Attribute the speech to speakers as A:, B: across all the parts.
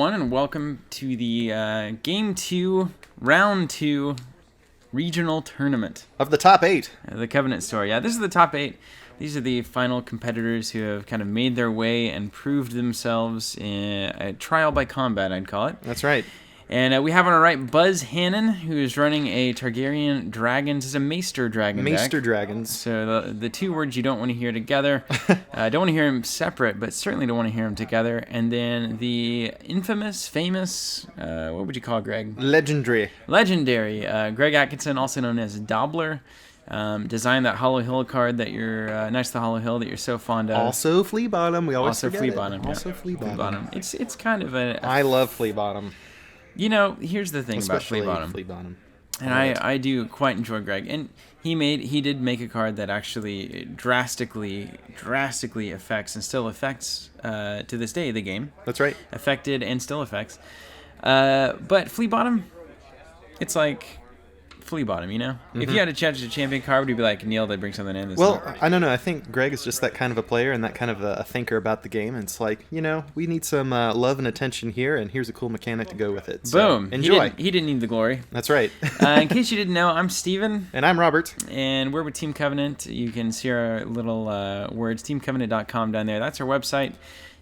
A: everyone, and welcome to the Game 2, Round 2 Regional Tournament.
B: Of the top 8.
A: The Covenant Store. Yeah, this is the top 8. These are the final competitors who have kind of made their way and proved themselves in a trial by combat, I'd call it.
B: That's right.
A: And we have on our right Buz Hannon, who is running a Targaryen Dragons. It's a Maester Dragon deck.
B: Maester Dragons.
A: So the two words you don't want to hear together. Don't want to hear them separate, but certainly don't want to hear them together. And then the infamous, famous, what would you call it, Greg?
B: Legendary.
A: Greg Atkinson, also known as Dobbler. Designed that Hollow Hill card that you're Knights of the Hollow Hill that you're so fond of.
B: Also Flea Bottom. We always forget
A: Flea Bottom.
B: it. Also Flea Bottom.
A: It's kind of a
B: I love Flea Bottom.
A: You know, here's the thing about Flea Bottom. And I do quite enjoy Greg. And he did make a card that actually drastically affects and still affects to this day the game.
B: That's right.
A: Affected and still affects. But Flea Bottom, it's like Flea Bottom, you know? Mm-hmm. If you had a chance to champion card, would you be like, Neil, they bring something in?
B: I don't know. I think Greg is just that kind of a player and that kind of a thinker about the game. And it's like, you know, we need some love and attention here, and here's a cool mechanic to go with it. So,
A: boom.
B: Enjoy.
A: He didn't need the glory.
B: That's right.
A: In case you didn't know, I'm Steven.
B: And I'm Robert.
A: And we're with Team Covenant. You can see our little words, teamcovenant.com down there. That's our website.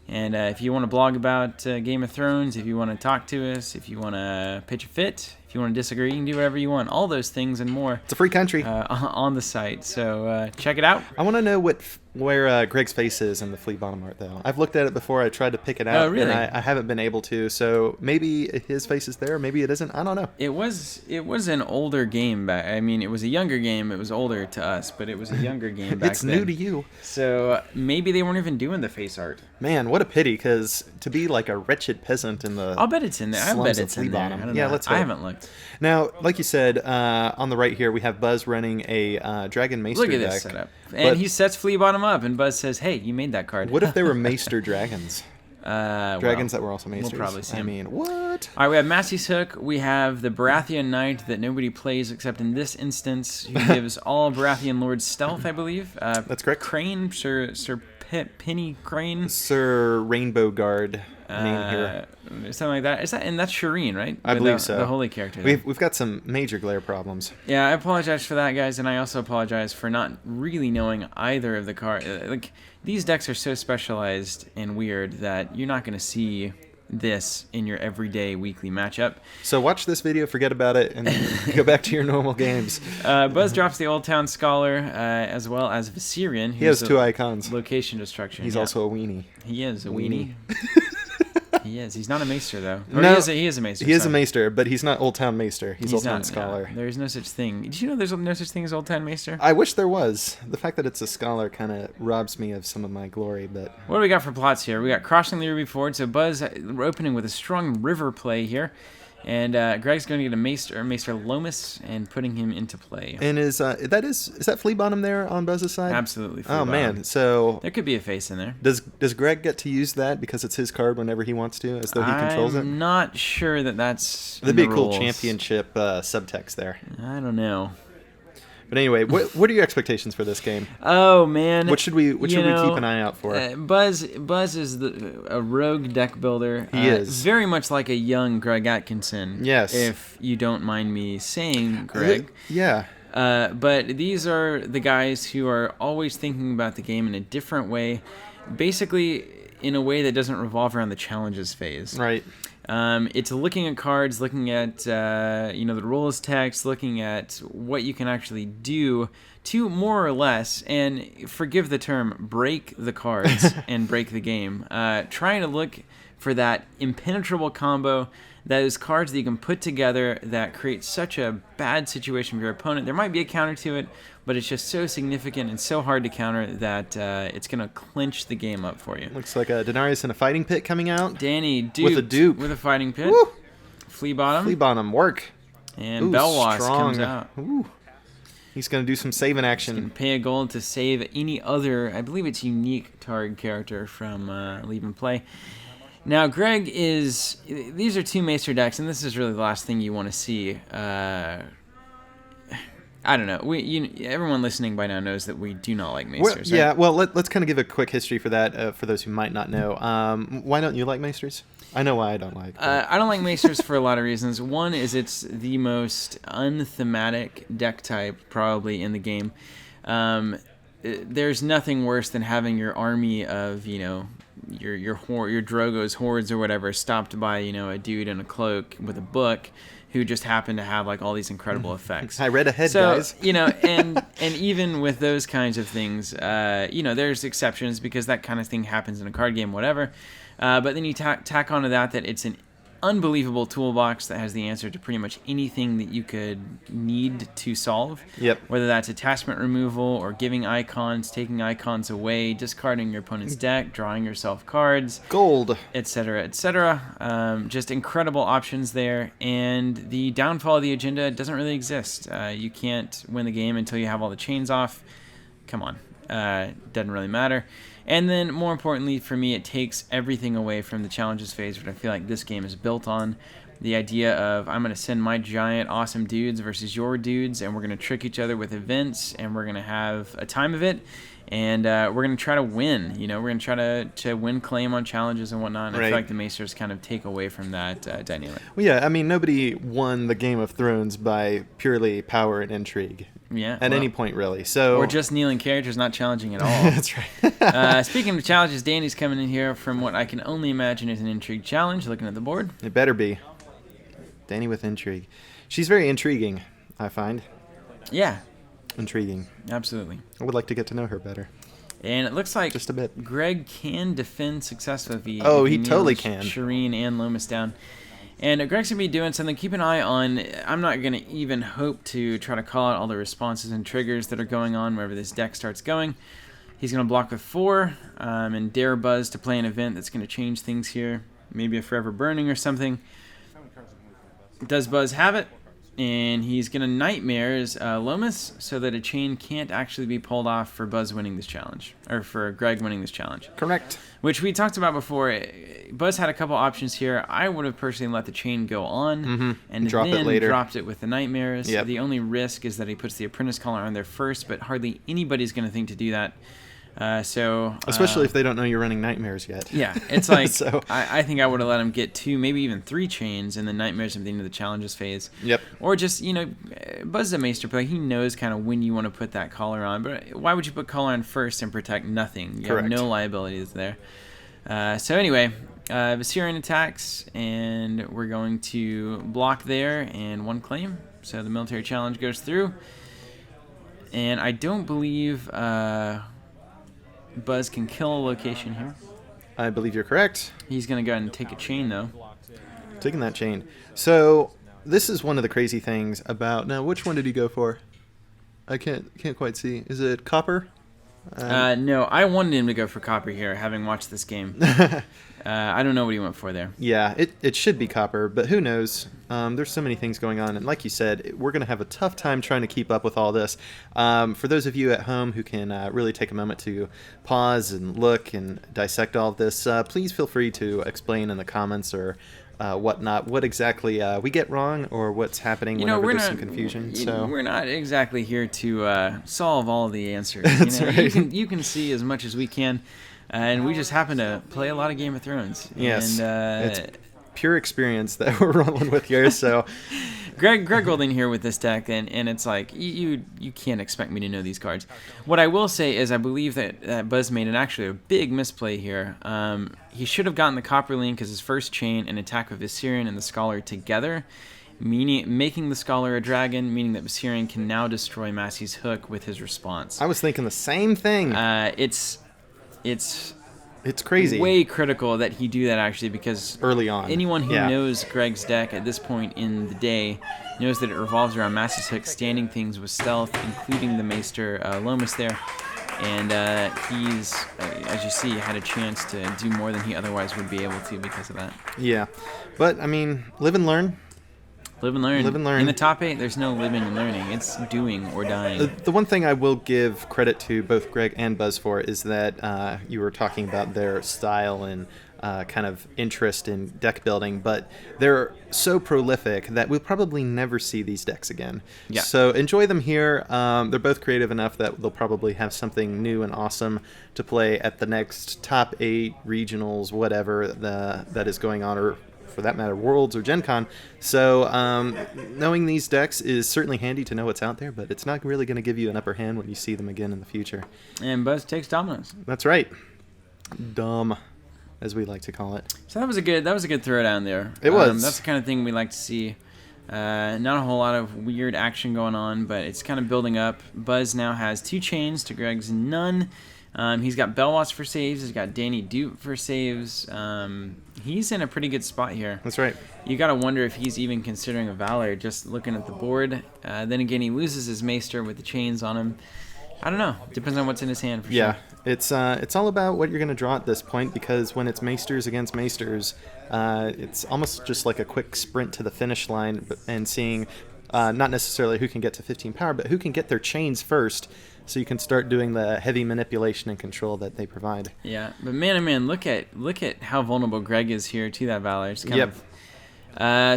A: And if you want to blog about Game of Thrones, if you want to talk to us, if you want to pitch a fit, if you want to disagree, you can do whatever you want. All those things and more.
B: It's a free country.
A: On the site. So check it out.
B: I want to know where Greg's face is in the Flea Bottom art, though. I've looked at it before. I tried to pick it out.
A: Oh, really?
B: And I haven't been able to. So maybe his face is there. Maybe it isn't. I don't know.
A: It was an older game back. I mean, it was a younger game. It was older to us, but it was a younger game back
B: It's
A: then.
B: new to you.
A: So maybe they weren't even doing the face art.
B: Man, what a pity, because to be like a wretched peasant in the
A: I'll bet it's in there. I bet it's in there. I don't know.
B: Let's hope.
A: I haven't looked.
B: Now, like you said, on the right here, we have Buz running a Dragon Maester deck.
A: Look at this setup. And he sets Flea Bottom up, and Buz says, hey, you made that card.
B: What if they were Maester Dragons? Dragons that were also Maesters.
A: We'll probably see them.
B: I mean, what?
A: All right, we have Massey's Hook. We have the Baratheon Knight that nobody plays except in this instance, who gives all Baratheon Lords stealth, I believe.
B: That's correct.
A: Crane, Sir Penny Crane.
B: Sir Rainbow Guard. Name here.
A: Something like that. And that's Shireen, right?
B: I believe so.
A: The holy character.
B: We've got some major glare problems.
A: Yeah, I apologize for that, guys, and I also apologize for not really knowing either of the cards. Like, these decks are so specialized and weird that you're not going to see this in your everyday weekly matchup.
B: So watch this video, forget about it, and go back to your normal games.
A: Buz drops the Old Town Scholar, as well as Viserion.
B: He has 2 icons.
A: Location destruction.
B: He's also a weenie.
A: He is a weenie. He is. He's not a Maester, though.
B: No,
A: he is a Maester.
B: He is a Maester, but he's not Old Town Maester. He's Old Town Scholar.
A: No, there's no such thing. Did you know there's no such thing as Old Town Maester?
B: I wish there was. The fact that it's a scholar kind of robs me of some of my glory, but...
A: What do we got for plots here? We got Crossing the Ruby Ford. So Buz, we're opening with a strong river play here. And Greg's going to get a Maester Lomas and putting him into play.
B: And is that Flea Bottom there on Buz's side?
A: Absolutely.
B: Oh, man. So
A: there could be a face in there.
B: Does Greg get to use that because it's his card whenever he wants to, as though he controls it?
A: I'm not sure that's
B: That'd be a cool championship subtext there.
A: I don't know.
B: But anyway, what are your expectations for this game?
A: Oh, man.
B: What should we keep an eye out for?
A: Buz is a rogue deck builder.
B: He is.
A: Very much like a young Greg Atkinson.
B: Yes.
A: If you don't mind me saying, Greg.
B: Yeah.
A: But these are the guys who are always thinking about the game in a different way. Basically, in a way that doesn't revolve around the challenges phase.
B: Right.
A: It's looking at cards, looking at the rules text, looking at what you can actually do to more or less, and forgive the term, break the cards and break the game. Trying to look for that impenetrable combo, those cards that you can put together that create such a bad situation for your opponent. There might be a counter to it, but it's just so significant and so hard to counter that it's going to clinch the game up for you.
B: Looks like a Denarius in a fighting pit coming out.
A: Danny duped
B: with a dupe.
A: With a fighting pit.
B: Woo!
A: Flea Bottom.
B: Flea Bottom, work.
A: And Belwas comes out.
B: Ooh. He's going to do some saving action.
A: He's going to pay a gold to save any other, I believe it's unique target character from Leave and Play. Now, Greg these are 2 Maester decks, and this is really the last thing you want to see. I don't know. Everyone listening by now knows that we do not like maesters.
B: Yeah,
A: right?
B: well, let's kind of give a quick history for that for those who might not know. Why don't you like maesters? I know why I don't like.
A: I don't like maesters for a lot of reasons. One is it's the most unthematic deck type probably in the game. There's nothing worse than having your army of your Drogo's hordes or whatever stopped by a dude in a cloak with a book who just happened to have like all these incredible effects.
B: I read ahead,
A: so,
B: guys.
A: and even with those kinds of things, there's exceptions because that kind of thing happens in a card game, whatever. But then you tack onto that it's an unbelievable toolbox that has the answer to pretty much anything that you could need to solve.
B: Yep.
A: Whether that's attachment removal or giving icons, taking icons away, discarding your opponent's deck, drawing yourself cards,
B: Gold,
A: etc., etc. Just incredible options there. And the downfall of the agenda doesn't really exist. You can't win the game until you have all the chains off. Come on. Doesn't really matter. And then, more importantly, for me, it takes everything away from the challenges phase, which I feel like this game is built on. The idea of, I'm going to send my giant, awesome dudes versus your dudes, and we're going to trick each other with events, and we're going to have a time of it, and we're going to try to win. We're going to try to win claim on challenges and whatnot. And I feel like the Maesters kind of take away from that dynamic.
B: Well, yeah, I mean, nobody won the Game of Thrones by purely power and intrigue.
A: Yeah,
B: at any point, really. So
A: or just kneeling characters, not challenging at all.
B: That's right.
A: Speaking of challenges, Danny's coming in here from what I can only imagine is an intrigue challenge. Looking at the board,
B: it better be. Danny with intrigue. She's very intriguing, I find.
A: Yeah.
B: Intriguing.
A: Absolutely.
B: I would like to get to know her better.
A: And it looks like
B: just a bit.
A: Greg can defend successfully.
B: Oh, he totally can.
A: Shireen and Lomas down. And Greg's going to be doing something. Keep an eye on, I'm not going to even hope to try to call out all the responses and triggers that are going on wherever this deck starts going. He's going to block with 4 and dare Buz to play an event that's going to change things here. Maybe a Forever Burning or something. Does Buz have it? And he's going to Nightmares Lomas so that a chain can't actually be pulled off for Buz winning this challenge. Or for Greg winning this challenge.
B: Correct.
A: Which we talked about before. Buz had a couple options here. I would have personally let the chain go on and
B: drop
A: then
B: it later.
A: Dropped it with the Nightmares.
B: Yep.
A: The only risk is that he puts the Apprentice Collar on there first, but hardly anybody's going to think to do that.
B: Especially if they don't know you're running Nightmares yet.
A: Yeah, it's like
B: so.
A: I think I would have let him get 2, maybe even 3 chains and then Nightmares at the end of the challenges phase.
B: Yep.
A: Or just, Buz is a Maester player. He knows kind of when you want to put that collar on. But why would you put collar on first and protect nothing? You have no liabilities there. So anyway, Viserion attacks, and we're going to block there and 1 claim. So the military challenge goes through. And I don't believe Buz can kill a location here.
B: I believe you're correct.
A: He's going to go ahead and take a chain, though.
B: Taking that chain. So this is one of the crazy things about... Now, which one did he go for? I can't quite see. Is it copper?
A: No, I wanted him to go for copper here, having watched this game. I don't know what he went for there.
B: Yeah, it should be copper, but who knows? There's so many things going on, and like you said, we're going to have a tough time trying to keep up with all this. For those of you at home who can really take a moment to pause and look and dissect all of this, please feel free to explain in the comments or whatnot what exactly we get wrong or what's happening whenever there's some confusion. So
A: we're not exactly here to solve all the answers.
B: That's right.
A: You can see as much as we can. And we just happen to play a lot of Game of Thrones.
B: Yes,
A: and,
B: it's pure experience that we're rolling with here. So,
A: Greg Golding here with this deck, and it's like you can't expect me to know these cards. What I will say is I believe that Buz made actually a big misplay here. He should have gotten the Copper Link as his first chain and attack with Viserion and the Scholar together, making the Scholar a dragon, meaning that Viserion can now destroy Massey's Hook with his response.
B: I was thinking the same thing.
A: It's
B: crazy.
A: Way critical that he do that actually, because
B: early on,
A: anyone who knows Greg's deck at this point in the day knows that it revolves around Massey's Hook, standing things with stealth, including the Maester Lomas there. And he's, as you see, had a chance to do more than he otherwise would be able to because of that.
B: Yeah, but I mean, live and learn.
A: Live and learn.
B: Live and learn.
A: In the top 8, there's no living and learning. It's doing or dying.
B: The one thing I will give credit to both Greg and Buz for is that you were talking about their style and kind of interest in deck building, but they're so prolific that we'll probably never see these decks again.
A: Yeah.
B: So enjoy them here. They're both creative enough that they'll probably have something new and awesome to play at the next top 8 regionals, whatever that is going on, or for that matter, Worlds or Gen Con. So knowing these decks is certainly handy to know what's out there, but it's not really going to give you an upper hand when you see them again in the future.
A: And Buz takes dominance.
B: That's right. Dumb, as we like to call it.
A: So that was a good throwdown there.
B: It was.
A: That's the kind of thing we like to see. Not a whole lot of weird action going on, but it's kind of building up. Buz now has 2 chains to Greg's none. He's got Belwas for saves. He's got Danny Dupe for saves. He's in a pretty good spot here.
B: That's right.
A: You got to wonder if he's even considering a Valor just looking at the board. Then again, he loses his Maester with the chains on him. I don't know. Depends on what's in his hand for
B: Yeah,
A: sure.
B: it's all about what you're going to draw at this point, because when it's Maesters against Maesters, it's almost just like a quick sprint to the finish line and seeing not necessarily who can get to 15 power, but who can get their chains first, so you can start doing the heavy manipulation and control that they provide.
A: Yeah, but man, oh man, look at how vulnerable Greg is here to that Valor. It's kind of.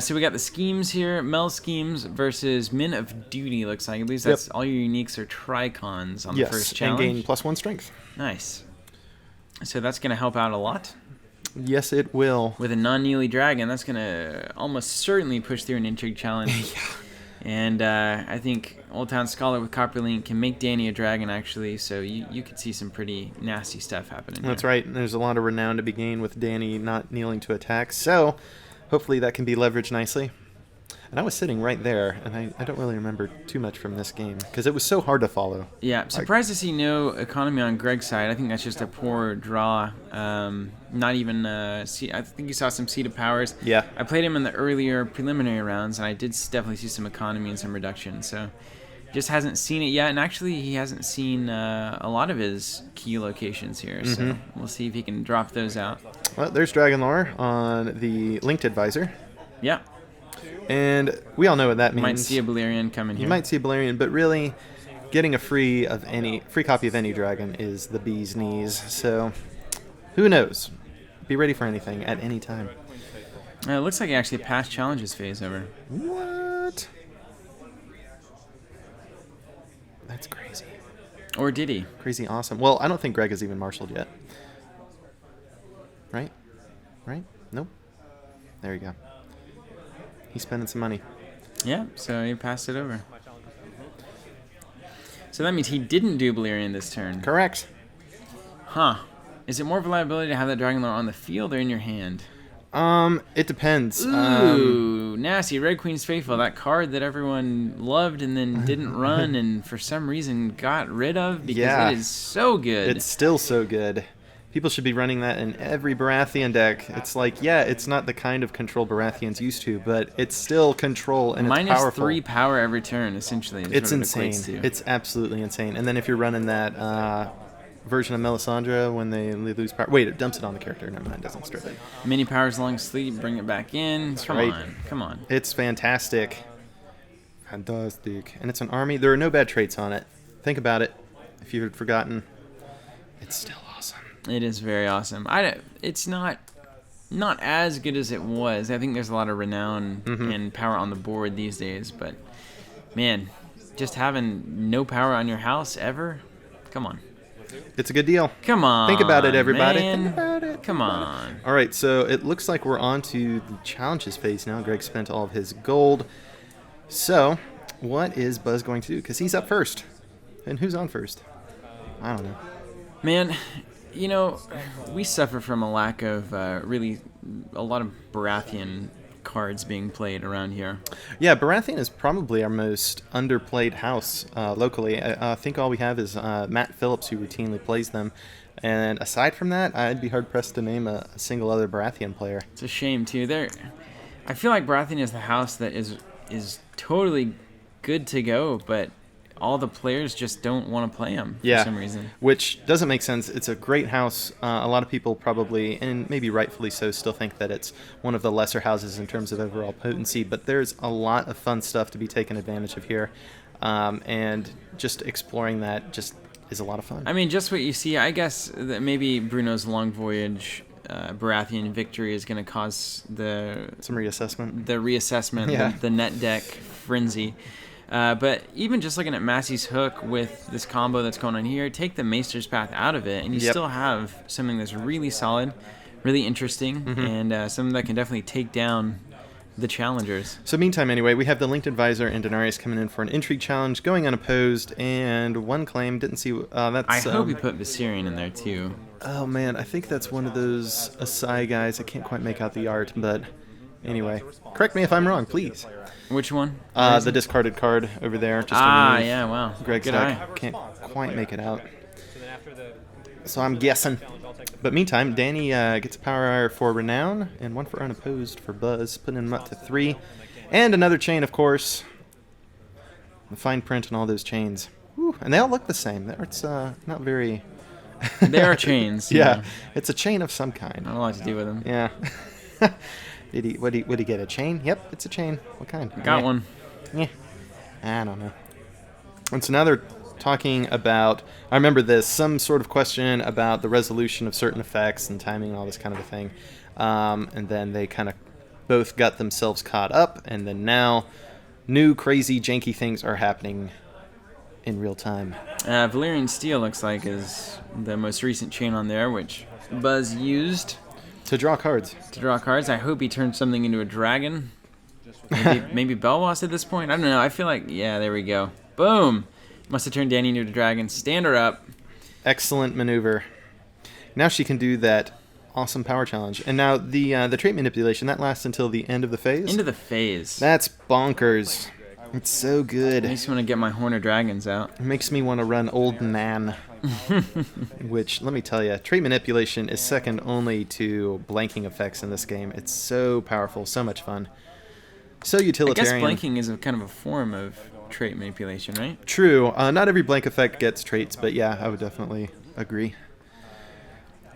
A: So we got the schemes here. Mel schemes versus Men of Duty, looks like. At least that's all your uniques or Tricons on the first challenge.
B: And gain +1 strength.
A: Nice. So that's going to help out a lot.
B: Yes, it will.
A: With a non-Neely Dragon, that's going to almost certainly push through an Intrigue challenge. And I think Old Town Scholar with Copperlink can make Danny a dragon, actually. So you could see some pretty nasty stuff happening.
B: That's right. There's a lot of renown to be gained with Danny not kneeling to attack. So hopefully that can be leveraged nicely. And I was sitting right there, and I don't really remember too much from this game, because it was so hard to follow.
A: Yeah, surprised to see no economy on Greg's side. I think that's just a poor draw. Not even, I think you saw some Seed of Powers.
B: Yeah.
A: I played him in the earlier preliminary rounds, and I did definitely see some economy and some reduction. So just hasn't seen it yet, and actually he hasn't seen a lot of his key locations here. So we'll see if he can drop those out.
B: Well, there's Dragonlore on the Linked Advisor.
A: Yeah.
B: And we all know what that means.
A: You might see a Balerion coming here.
B: You might see a Balerion, but really, getting a free copy of any dragon is the bee's knees. So, who knows? Be ready for anything at any time.
A: It looks like he actually passed challenges phase over.
B: What? That's crazy.
A: Or did he?
B: Crazy awesome. Well, I don't think Greg has even marshaled yet. Right? Nope. There you go. He's spending some money.
A: Yeah, so he passed it over. So that means he didn't do Balerion this turn.
B: Correct.
A: Huh. Is it more reliability to have that Dragonlord on the field or in your hand?
B: It depends.
A: Ooh, nasty. Red Queen's Faithful, that card that everyone loved and then didn't run and for some reason got rid of because it is so good.
B: It's still so good. People should be running that in every Baratheon deck. It's like, it's not the kind of control Baratheon's used to, but it's still control and it's powerful.
A: -3 power every turn, essentially.
B: It's insane. It's absolutely insane. And then if you're running that version of Melisandre when they lose power. Wait, it dumps it on the character. Never mind, it doesn't strip it.
A: Mini powers long sleep, bring it back in. Come on.
B: It's fantastic. Fantastic. And it's an army. There are no bad traits on it. Think about it. If you had forgotten, it's still awesome.
A: It is very awesome. It's not as good as it was. I think there's a lot of renown and power on the board these days, but man, just having no power on your house ever, come on.
B: It's a good deal.
A: Come on.
B: Think about it, everybody.
A: Man.
B: Think about it.
A: Come on.
B: All right, so it looks like we're on to the challenges phase now. Greg spent all of his gold. So, what is Buz going to do? Because he's up first. And who's on first? I don't know.
A: Man, we suffer from a lack of really a lot of Baratheon cards being played around here.
B: Yeah, Baratheon is probably our most underplayed house locally. I think all we have is Matt Phillips, who routinely plays them. And aside from that, I'd be hard-pressed to name a single other Baratheon player.
A: It's a shame, too. I feel like Baratheon is the house that is totally good to go, but all the players just don't want to play them for some reason.
B: Which doesn't make sense. It's a great house. A lot of people probably, and maybe rightfully so, still think that it's one of the lesser houses in terms of overall potency, but there's a lot of fun stuff to be taken advantage of here. And just exploring that just is a lot of fun.
A: I mean, just what you see, I guess that maybe Bruno's Long Voyage Baratheon victory is going to cause
B: some reassessment.
A: The reassessment, the net deck frenzy. But even just looking at Massey's Hook with this combo that's going on here, take the Maester's Path out of it, and you still have something that's really solid, really interesting, and something that can definitely take down the challengers.
B: So meantime, anyway, we have the Linked Advisor and Denarius coming in for an Intrigue challenge, going unopposed, and one claim, didn't see... that's.
A: I hope he put Viserion in there, too.
B: Oh, man, I think that's one of those Asai guys. I can't quite make out the art, but anyway. Correct me if I'm wrong, please.
A: Which one?
B: The discarded card over there. Just
A: yeah, wow.
B: Greg's
A: Good
B: deck.
A: eye.
B: Can't quite make it out. So I'm guessing. But meantime, Danny gets a Power for Renown and one for Unopposed for Buz, putting him up to 3. And another chain, of course. The fine print on all those chains. Whew. And they all look the same. It's not very...
A: They are chains.
B: Yeah, it's a chain of some kind.
A: Not a lot to do with them.
B: Yeah. Would he get a chain? Yep, it's a chain. What kind?
A: Got one.
B: Yeah. I don't know. And so now they're talking about, I remember this, some sort of question about the resolution of certain effects and timing and all this kind of a thing. And then they kind of both got themselves caught up, and then now new crazy janky things are happening in real time.
A: Valyrian Steel looks like is the most recent chain on there, which Buz used
B: to draw cards.
A: I hope he turned something into a dragon. Maybe Belwas at this point. I don't know. I feel like, yeah, there we go. Boom. Must have turned Danny into a dragon. Stand her up.
B: Excellent maneuver. Now she can do that awesome power challenge. And now the trait manipulation, that lasts until the end of the phase?
A: End of the phase.
B: That's bonkers. It's so good.
A: It makes me want to get my Horner Dragons out.
B: It makes me want to run Old Man. Which, let me tell you, trait manipulation is second only to blanking effects in this game. It's so powerful, so much fun. So utilitarian.
A: I guess blanking is a kind of a form of trait manipulation, right?
B: True. Not every blank effect gets traits, but yeah, I would definitely agree.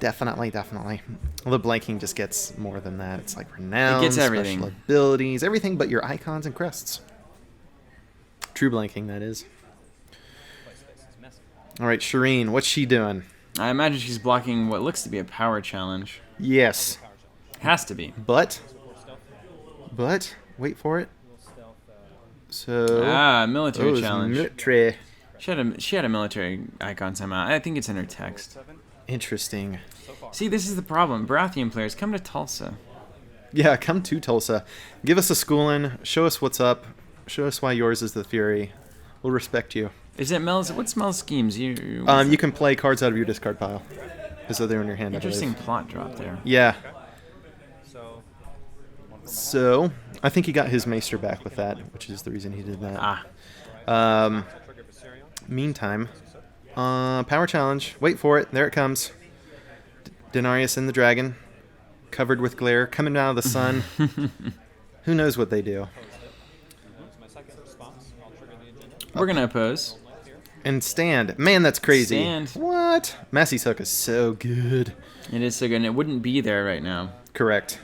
B: Definitely. Although blanking just gets more than that. It's like renown,
A: it gets everything.
B: Special abilities, everything but your icons and crests. True blanking, that is. All right, Shireen, what's she doing?
A: I imagine she's blocking what looks to be a power challenge.
B: Yes.
A: Has to be.
B: But, wait for it. So.
A: Military challenge.
B: Military.
A: She had a military icon somehow. I think it's in her text.
B: Interesting.
A: See, this is the problem. Baratheon players, come to Tulsa.
B: Yeah, come to Tulsa. Give us a schooling. Show us what's up. Show us why yours is the Fury. We'll respect you.
A: Is it Mel's? What's Mel's schemes? You
B: can play cards out of your discard pile, as though they're in your hand.
A: Interesting plot drop there.
B: Yeah. So, I think he got his Maester back with that, which is the reason he did that. Meantime, power challenge. Wait for it. There it comes. Denarius and the dragon, covered with glare, coming out of the sun. Who knows what they do?
A: We're going to oppose.
B: And stand. Man, that's crazy.
A: Stand.
B: What? Massey's Hook is so good.
A: It is so good, and it wouldn't be there right now.
B: Correct.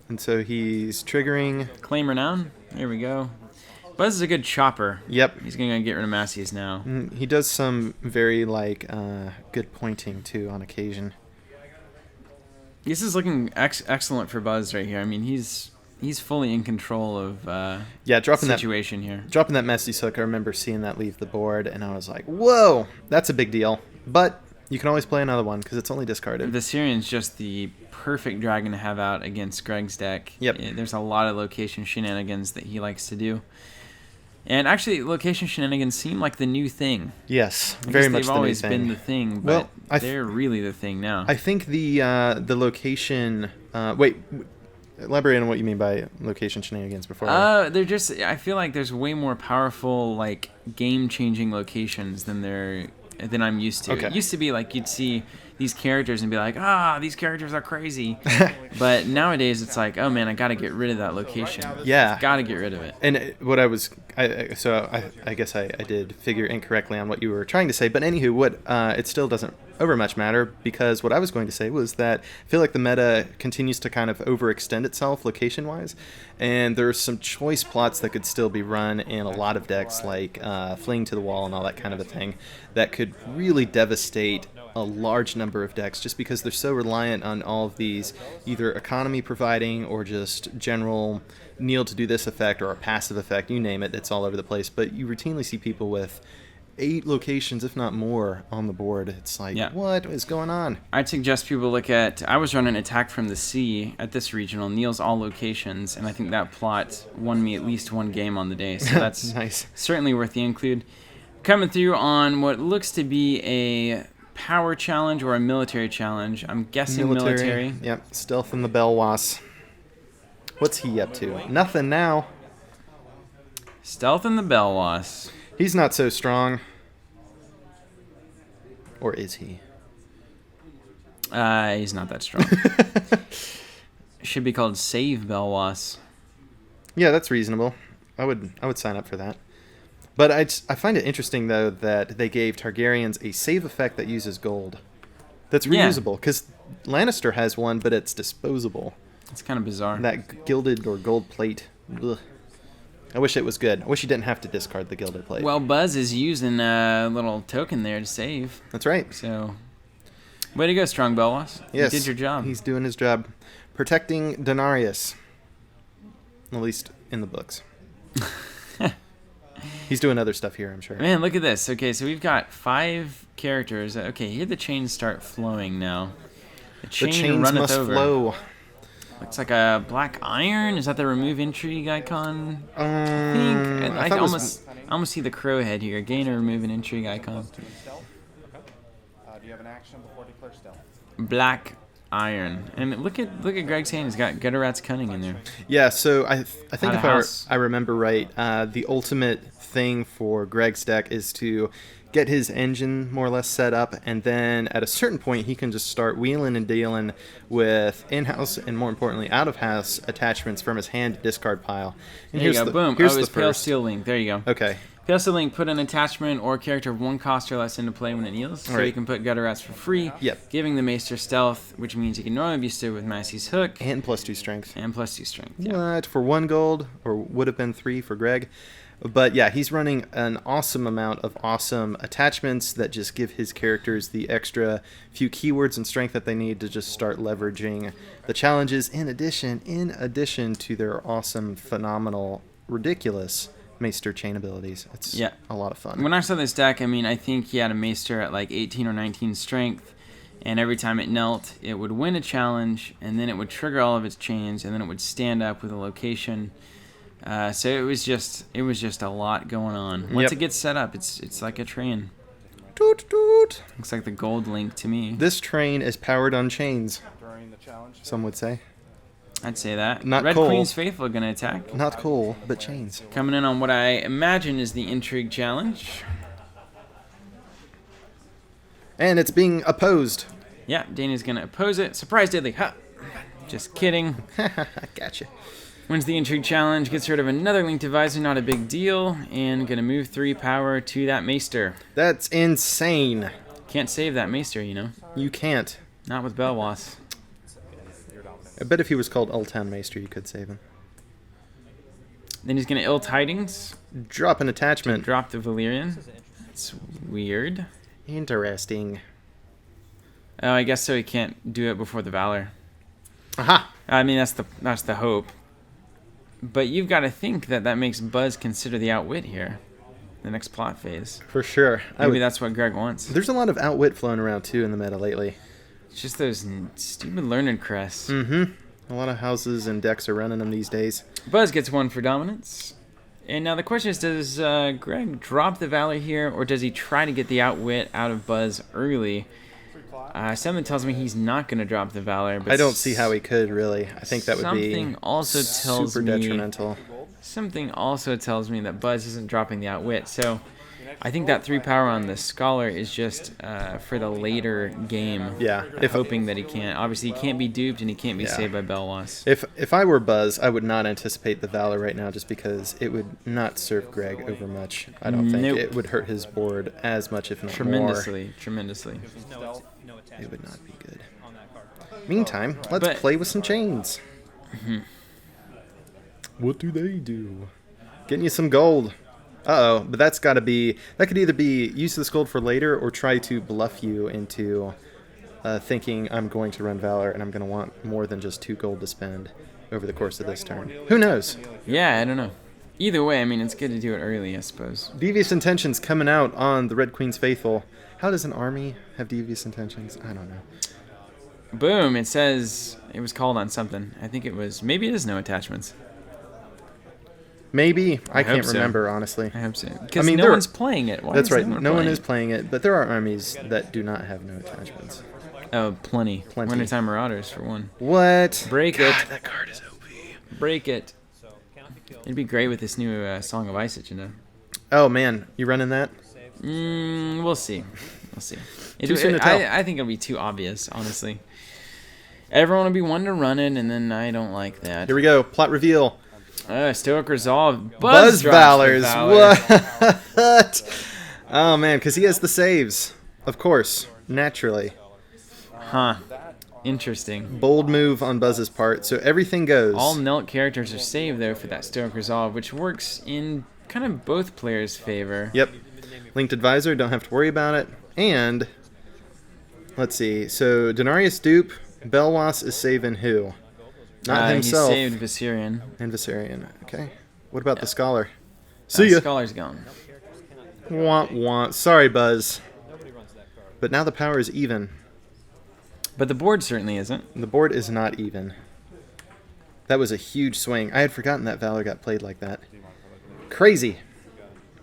B: And so he's triggering.
A: Claim Renown. There we go. Buz is a good chopper.
B: Yep.
A: He's going to get rid of Massey's now.
B: He does some very, good pointing, too, on occasion.
A: This is looking excellent for Buz right here. I mean, he's fully in control of
B: dropping
A: situation here.
B: Dropping that Massey's Hook, I remember seeing that leave the board, and I was like, whoa, that's a big deal. But you can always play another one, because it's only discarded.
A: The Syrian's just the perfect dragon to have out against Greg's deck.
B: Yep.
A: There's a lot of location shenanigans that he likes to do. And actually, location shenanigans seem like the new thing.
B: Yes, very much the new thing. They've
A: always been the thing, but they're really the thing now.
B: I think the location... elaborate on what you mean by location shenanigans before.
A: They're just... I feel like there's way more powerful, game-changing locations than I'm used to.
B: Okay.
A: It used to be you'd see these characters and be like, these characters are crazy. But nowadays it's like, oh man, I got to get rid of that location.
B: Yeah.
A: Got to get rid of it.
B: And what I guess I did figure incorrectly on what you were trying to say. But anywho, it still doesn't overmuch matter, because what I was going to say was that I feel like the meta continues to kind of overextend itself location-wise, and there's some choice plots that could still be run in a lot of decks, like Fleeing to the Wall and all that kind of a thing, that could really devastate a large number of decks just because they're so reliant on all of these either economy providing or just general kneel to do this effect or a passive effect, you name it, it's all over the place. But you routinely see people with 8 locations, if not more, on the board. It's like, what is going on?
A: I'd suggest people look at, I was running Attack from the Sea at this regional, kneels all locations, and I think that plot won me at least one game on the day, so that's
B: nice.
A: Certainly worth the include. Coming through on what looks to be a power challenge or a military challenge. I'm guessing military.
B: Yep, Stealth in the Belwas. What's he up to? Nothing now.
A: Stealth in the Belwas.
B: He's not so strong. Or is he?
A: He's not that strong. Should be called Save Belwas.
B: Yeah, that's reasonable. I would sign up for that. But I find it interesting, though, that they gave Targaryens a save effect that uses gold. That's reusable, because Lannister has one, but it's disposable.
A: It's kind of bizarre.
B: That gilded or gold plate. Ugh. I wish it was good. I wish you didn't have to discard the gilded plate.
A: Well, Buz is using a little token there to save.
B: That's right.
A: So, way to go, Strong Belwas.
B: Yes,
A: you did your job.
B: He's doing his job. Protecting Denarius. At least in the books. He's doing other stuff here, I'm sure.
A: Man, look at this. Okay, so we've got 5 characters. Okay, here the chains start flowing now. The
B: chains
A: runneth
B: must
A: over.
B: flow.
A: Looks like a black iron. Is that the remove intrigue icon? I almost see the crow head here. Gain or remove an intrigue icon.
C: Do you have an action before declare stealth?
A: Black iron. And look at Greg's hand. He's got Gutterat's Cunning in there.
B: Yeah, so I think
A: if
B: I remember right, the ultimate thing for Greg's deck is to get his engine more or less set up, and then at a certain point he can just start wheeling and dealing with in-house and, more importantly, out-of-house attachments from his hand discard pile. And
A: there you go. Boom.
B: Here's
A: it's
B: the
A: Pale
B: first.
A: Steel Link. There you go.
B: Okay.
A: Pale Steel Link, put an attachment or character of 1 cost or less into play when it kneels. So
B: Right.
A: you can put Gutterats for free.
B: Yep.
A: Giving the Maester Stealth, which means he can normally be stood with Massey's Hook.
B: And +2 strength.
A: And +2 strength. Yeah.
B: What? For 1 gold? Or would have been 3 for Greg. But yeah, he's running an awesome amount of awesome attachments that just give his characters the extra few keywords and strength that they need to just start leveraging the challenges in addition to their awesome, phenomenal, ridiculous Maester chain abilities. It's a lot of fun.
A: When I saw this deck, I mean, I think he had a Maester at like 18 or 19 strength, and every time it knelt, it would win a challenge, and then it would trigger all of its chains, and then it would stand up with a location. So it was just a lot going on. Once it gets set up, it's like a train.
B: Toot toot.
A: Looks like the gold link to me.
B: This train is powered on chains.
C: During the challenge.
B: Some would say.
A: I'd say that.
B: Not
A: Red
B: coal.
A: Queen's Faithful gonna attack.
B: Not cool, but chains.
A: Coming in on what I imagine is the Intrigue challenge.
B: And it's being opposed.
A: Yeah, Dana's gonna oppose it. Surprise, Deadly. Ha! Just kidding.
B: Gotcha.
A: Wins the Intrigue challenge, gets rid of another linked advisor, not a big deal, and gonna move 3 power to that Maester.
B: That's insane.
A: Can't save that Maester, you know.
B: You can't.
A: Not with Belwas.
B: I bet if he was called Old Town Maester, you could save him.
A: Then he's gonna Ill Tidings.
B: Drop an attachment.
A: Drop the Valyrian. That's weird.
B: Interesting.
A: Oh, I guess so he can't do it before the Valor.
B: Aha!
A: I mean, that's the hope. But you've got to think that makes Buz consider the Outwit here. The next plot phase.
B: For sure.
A: Maybe that's what Greg wants.
B: There's a lot of Outwit flown around, too, in the meta lately.
A: It's just those stupid learned crests.
B: Mm-hmm. A lot of houses and decks are running them these days.
A: Buz gets 1 for dominance. And now the question is, does Greg drop the Valor here, or does he try to get the Outwit out of Buz early? Something tells me he's not going to drop the Valor. But
B: I don't see how he could, really. I think that would be super detrimental.
A: Something also tells me that Buz isn't dropping the Outwit. So I think that 3 power on the Scholar is just for the later game.
B: Yeah.
A: Hoping that he can't. Obviously, he can't be duped and he can't be saved by Belwas.
B: If I were Buzz, I would not anticipate the Valor right now just because it would not serve Greg over much. I don't think it would hurt his board as much, if not
A: tremendously.
B: more.
A: Tremendously.
B: It would not be good. Meantime, let's play with some chains. What do they do? Getting you some gold. Uh-oh, but that could either be use this gold for later or try to bluff you into thinking I'm going to run Valor and I'm going to want more than just 2 gold to spend over the course of this turn. Who knows?
A: Yeah, I don't know. Either way, I mean, it's good to do it early, I suppose.
B: Devious Intentions coming out on the Red Queen's Faithful. How does an army have devious intentions? I don't know.
A: Boom, it says it was called on something. I think it was, maybe it is no attachments.
B: Maybe. I can't
A: so.
B: remember, honestly.
A: I hope so. Because no one's playing it. Why
B: that's right.
A: No
B: one is playing it, but there are armies that do not have no attachments.
A: Oh, plenty. Wintertime Marauders, for one.
B: What?
A: Break
B: God,
A: it.
B: That card is OP.
A: Break it. It'd be great with this new Song of Ice agenda.
B: Oh, man. You running that?
A: We'll see. We'll see.
B: Too soon to tell.
A: I think it'll be too obvious, honestly. Everyone will be one to run it, and then I don't like that.
B: Here we go. Plot reveal.
A: Stoic Resolve.
B: Buz Valors. What? Oh, man, because he has the saves. Of course. Naturally.
A: Huh. Interesting.
B: Bold move on Buzz's part, so everything goes.
A: All Nelt characters are saved, though, for that Stoic Resolve, which works in kind of both players' favor.
B: Yep. Linked Advisor, don't have to worry about it. And, let's see, so Denarius dupe, Belwas is saving who? Not himself.
A: He saved Viserion.
B: And Viserion, okay. What about the Scholar? See ya.
A: Scholar's gone.
B: Wah. Sorry, Buzz. But now the power is even.
A: But the board certainly isn't.
B: The board is not even. That was a huge swing. I had forgotten that Valor got played like that. Crazy.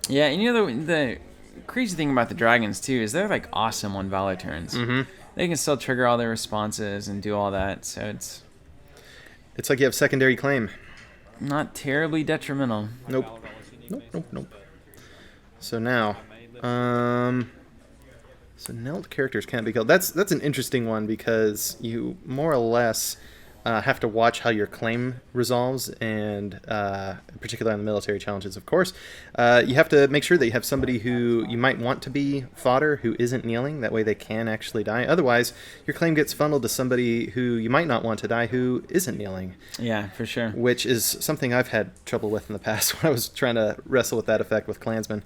A: Yeah, and you know the crazy thing about the Dragons, too, is they're like awesome on Valor turns. They can still trigger all their responses and do all that, so it's
B: like you have secondary claim.
A: not terribly detrimental.
B: Nope. So now, so Nelt characters can't be killed. That's an interesting one because you more or less have to watch how your claim resolves, and particularly on the military challenges, of course. You have to make sure that you have somebody who you might want to be fodder who isn't kneeling. That way they can actually die. Otherwise, your claim gets funneled to somebody who you might not want to die who isn't kneeling.
A: Yeah, for sure.
B: Which is something I've had trouble with in the past when I was trying to wrestle with that effect with Klansmen.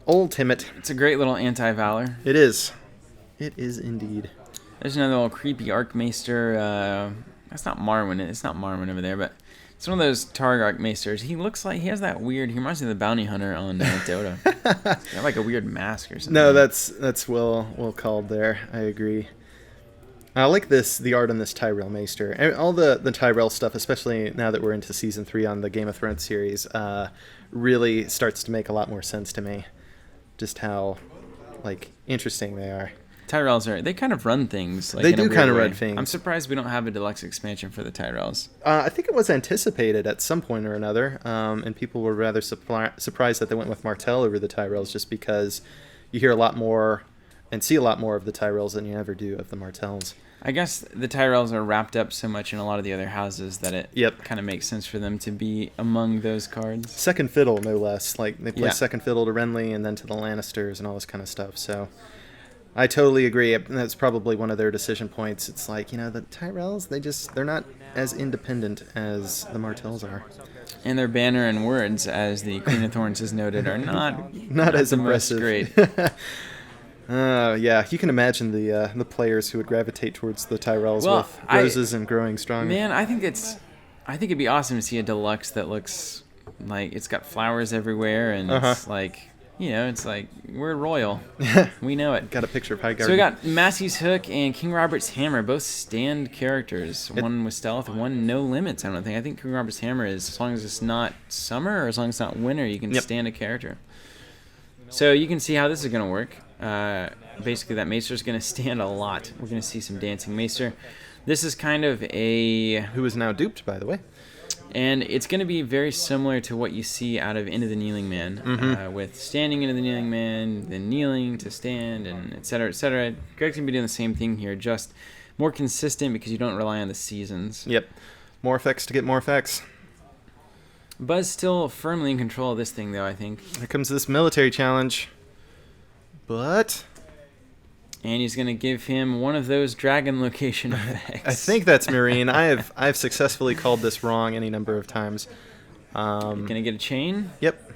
B: Ultimate.
A: It's a great little anti-Valor.
B: It is. It is indeed.
A: There's another little creepy Archmaester. That's not Marwyn. It's not Marwyn over there, but it's one of those Targ Archmaesters. He looks like he has that weird. He reminds me of the bounty hunter on Dota. He had like a weird mask or something.
B: No, that's well called there. I agree. I like the art on this Tyrell Maester. And all the Tyrell stuff, especially now that we're into Season 3 on the Game of Thrones series, really starts to make a lot more sense to me. Just how, interesting they are.
A: Tyrells they kind of run things.
B: They do kind of run things.
A: I'm surprised we don't have a deluxe expansion for the Tyrells.
B: I think it was anticipated at some point or another, and people were rather surprised that they went with Martell over the Tyrells, just because you hear a lot more and see a lot more of the Tyrells than you ever do of the Martells.
A: I guess the Tyrells are wrapped up so much in a lot of the other houses that it kind of makes sense for them to be among those cards.
B: Second fiddle, no less. They play second fiddle to Renly and then to the Lannisters and all this kind of stuff. So I totally agree. That's probably one of their decision points. It's the Tyrells, they're not as independent as the Martells are.
A: And their banner and words, as the Queen of Thorns has noted, are not
B: as impressive.
A: Most great.
B: Yeah, you can imagine the players who would gravitate towards the Tyrells with roses and growing strong.
A: Man, I think it'd be awesome to see a deluxe that looks like it's got flowers everywhere, and it's it's like we're royal. We know it.
B: Got a picture of Highgarden.
A: So we got Massey's Hook and King Robert's Hammer, both stand characters. One with stealth, one no limits. I think King Robert's Hammer is, as long as it's not summer or as long as it's not winter, you can stand a character. So you can see how this is going to work. Basically, that Maester is going to stand a lot. We're going to see some dancing Maester. This is kind of a...
B: Who is now duped, by the way.
A: And it's going to be very similar to what you see out of Into the Kneeling Man, with standing into the Kneeling Man, then kneeling to stand, and et cetera, et cetera. Greg's going to be doing the same thing here, just more consistent because you don't rely on the seasons.
B: Yep. More effects to get more effects.
A: Buzz still firmly in control of this thing, though, I think.
B: Here comes this military challenge. But...
A: And he's going to give him one of those dragon location effects.
B: I think that's Marine. I've successfully called this wrong any number of times.
A: Going to get a chain.
B: Yep.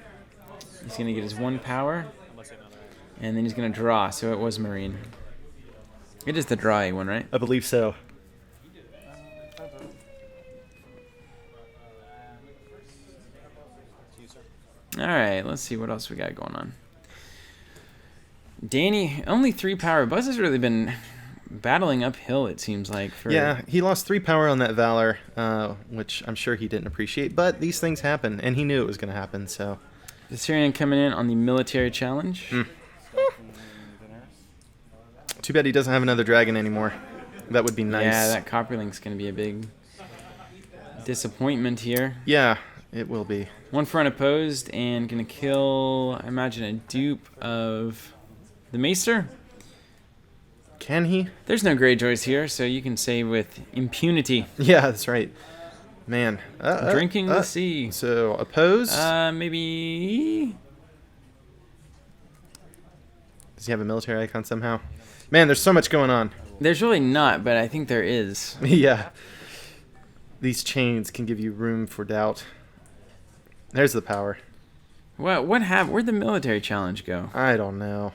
A: He's going to get his 1 power. And then he's going to draw, so it was Marine. It is the drawy one, right?
B: I believe so.
A: All right, let's see what else we got going on. Danny, only 3 power. Buzz has really been battling uphill, it seems like.
B: Yeah, he lost 3 power on that Valor, which I'm sure he didn't appreciate. But these things happen, and he knew it was going to happen, so...
A: The Syrian coming in on the military challenge.
B: Too bad he doesn't have another dragon anymore. That would be nice.
A: Yeah, that Copperlink's going to be a big disappointment here.
B: Yeah, it will be.
A: 1 for unopposed, and going to kill, I imagine, a dupe of... The Maester?
B: Can he?
A: There's no Greyjoys here, so you can say with impunity.
B: Yeah, that's right. Man.
A: Drinking the sea.
B: So, oppose?
A: Maybe...
B: Does he have a military icon somehow? Man, there's so much going on.
A: There's really not, but I think there is.
B: Yeah. These chains can give you room for doubt. There's the power.
A: Where'd the military challenge go?
B: I don't know.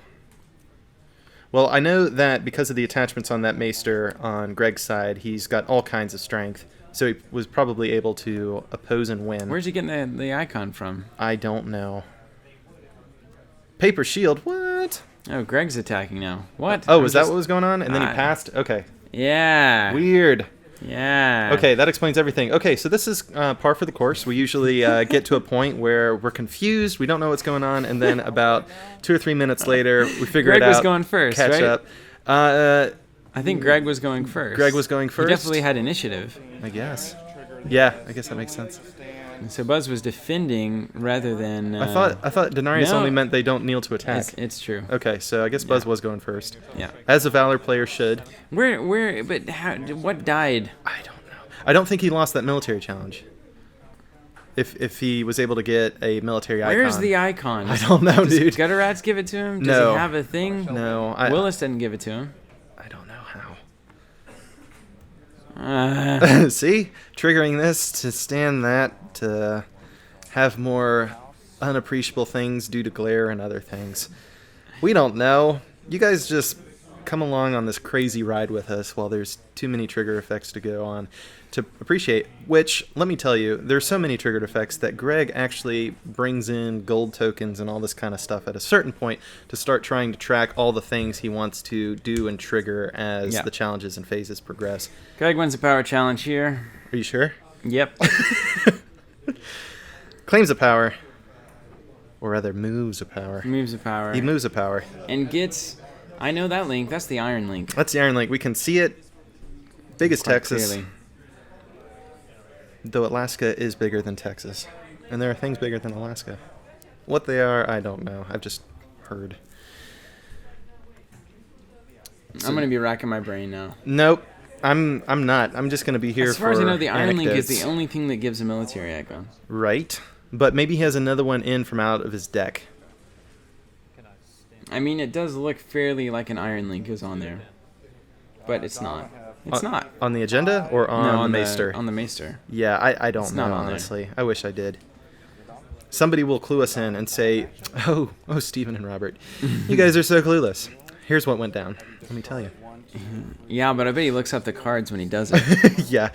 B: Well, I know that because of the attachments on that Maester on Greg's side, he's got all kinds of strength. So he was probably able to oppose and win.
A: Where's he getting the icon from?
B: I don't know. Paper shield? What?
A: Oh, Greg's attacking now. What?
B: Oh, was that what was going on? And then he passed? Okay.
A: Yeah.
B: Weird.
A: Yeah.
B: Okay, that explains everything. Okay, so this is par for the course. We usually get to a point where we're confused, we don't know what's going on, and then about 2 or 3 minutes later, we figure it out.
A: Greg was going first,
B: catch
A: right?
B: up.
A: I think Greg was going first.
B: Greg was going first?
A: He definitely had initiative.
B: I guess. Yeah, I guess that makes sense.
A: So Buzz was defending rather than...
B: I thought Denarius only meant they don't kneel to attack.
A: It's true.
B: Okay, so I guess Buzz was going first.
A: Yeah.
B: As a Valor player should.
A: But what died?
B: I don't know. I don't think he lost that military challenge. If he was able to get a military icon.
A: Where's the icon?
B: I don't know, dude.
A: Does Gutter Rats give it to him? Does he have a thing?
B: No.
A: Willis didn't give it to him.
B: I don't know how. See? Triggering this to stand that, to have more unappreciable things due to glare and other things. We don't know. You guys just come along on this crazy ride with us while there's too many trigger effects to go on to appreciate, which, let me tell you, there's so many triggered effects that Greg actually brings in gold tokens and all this kind of stuff at a certain point to start trying to track all the things he wants to do and trigger as the challenges and phases progress.
A: Greg wins the power challenge here.
B: Are you sure?
A: Yep.
B: Claims a power. Or rather, moves a power.
A: Moves a power.
B: He moves a power.
A: And gets... I know that link. That's the Iron Link.
B: That's the Iron Link. We can see it. Big as Texas.
A: Clearly.
B: Though Alaska is bigger than Texas. And there are things bigger than Alaska. What they are, I don't know. I've just heard.
A: So, I'm going to be racking my brain now.
B: Nope. I'm not. I'm just going to be here for
A: as far as I know, the Iron Link is
B: anecdotes.
A: the only thing that gives a military icon.
B: Right. But maybe he has another one in from out of his deck.
A: I mean, it does look fairly like an Iron Link is on there. But it's not. It's not.
B: On the agenda or on the Maester?
A: On the Maester.
B: Yeah, I don't know,
A: not on
B: honestly. I wish I did. Somebody will clue us in and say, oh, Stephen and Robert, you guys are so clueless. Here's what went down. Let me tell you.
A: Yeah, but I bet he looks up the cards when he does it.
B: Yeah.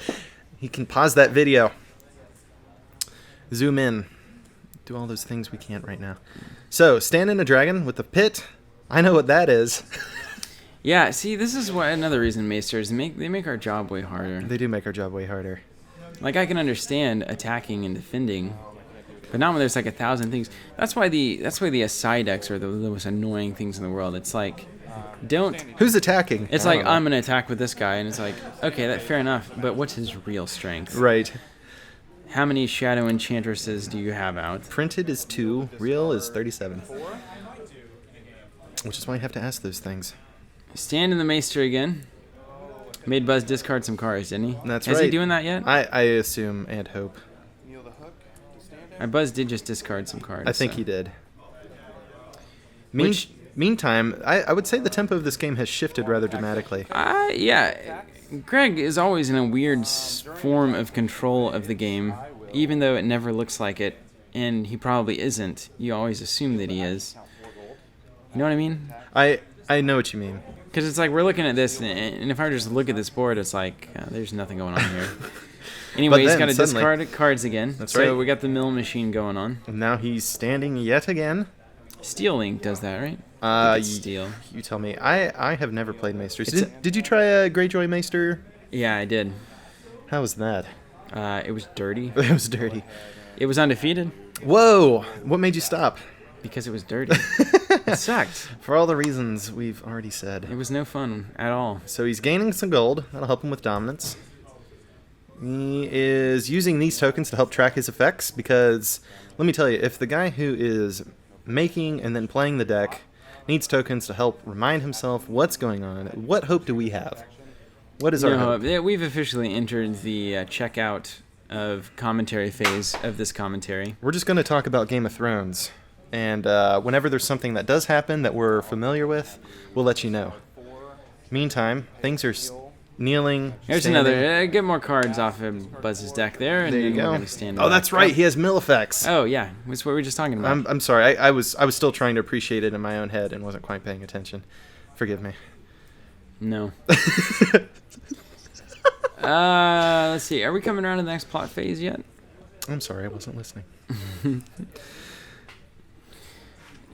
B: He can pause that video. Zoom in. Do all those things we can't right now. So, stand in a dragon with a pit. I know what that is.
A: Yeah, see, this is what another reason Maesters they make our job way harder.
B: They do make our job way harder.
A: Like, I can understand attacking and defending, but not when there's like 1,000 things. That's why the Asai decks are the most annoying things in the world. It's like, don't.
B: Who's attacking?
A: It's like, I'm gonna attack with this guy, and it's like, okay, fair enough. But what's his real strength?
B: Right.
A: How many Shadow Enchantresses do you have out?
B: Printed is 2, real is 37. Which is why you have to ask those things.
A: Stand in the Maester again. Made Buzz discard some cards, didn't he?
B: That's
A: Is
B: right.
A: he doing that yet?
B: I assume and hope.
C: Kneel the hook to stand
A: Buzz did just discard some cards.
B: I think
A: so.
B: he did.
A: Which-
B: Meantime, I would say the tempo of this game has shifted rather dramatically.
A: Yeah. Greg is always in a weird form of control of the game, even though it never looks like it, and he probably isn't. You always assume that he is. You know what I mean?
B: I know what you mean.
A: Because it's like we're looking at this, and if I just look at this board, it's like there's nothing going on here. Anyway, he's got to discard cards again.
B: That's
A: so
B: right.
A: we got the mill machine going on.
B: And now he's standing yet again.
A: Steel Link does that, right? Steel.
B: You tell me. I have never played Maesters. Did you try a Greyjoy Maester?
A: Yeah, I did.
B: How was that?
A: It was dirty.
B: It was dirty.
A: It was undefeated
B: Whoa! What made you stop?
A: because it was dirty. It sucked.
B: For all the reasons we've already said.
A: It was no fun at all.
B: So he's gaining some gold. That'll help him with dominance. He is using these tokens to help track his effects because, let me tell you, if the guy who is making and then playing the deck needs tokens to help remind himself what's going on, what hope do we have? What is our hope?
A: We've officially entered the checkout of commentary phase of this commentary.
B: We're just going to talk about Game of Thrones. And whenever there's something that does happen that we're familiar with, we'll let you know. Meantime, things are kneeling.
A: There's
B: standing.
A: another. Get more cards off of Buzz's deck there, and
B: There you
A: then we're
B: go.
A: going to stand
B: Oh,
A: back.
B: that's right. He has mill effects.
A: Oh, yeah. That's what we were just talking about.
B: I'm sorry. I was still trying to appreciate it in my own head and wasn't quite paying attention. Forgive me.
A: No. Let's see. Are we coming around to the next plot phase yet?
B: I'm sorry. I wasn't listening.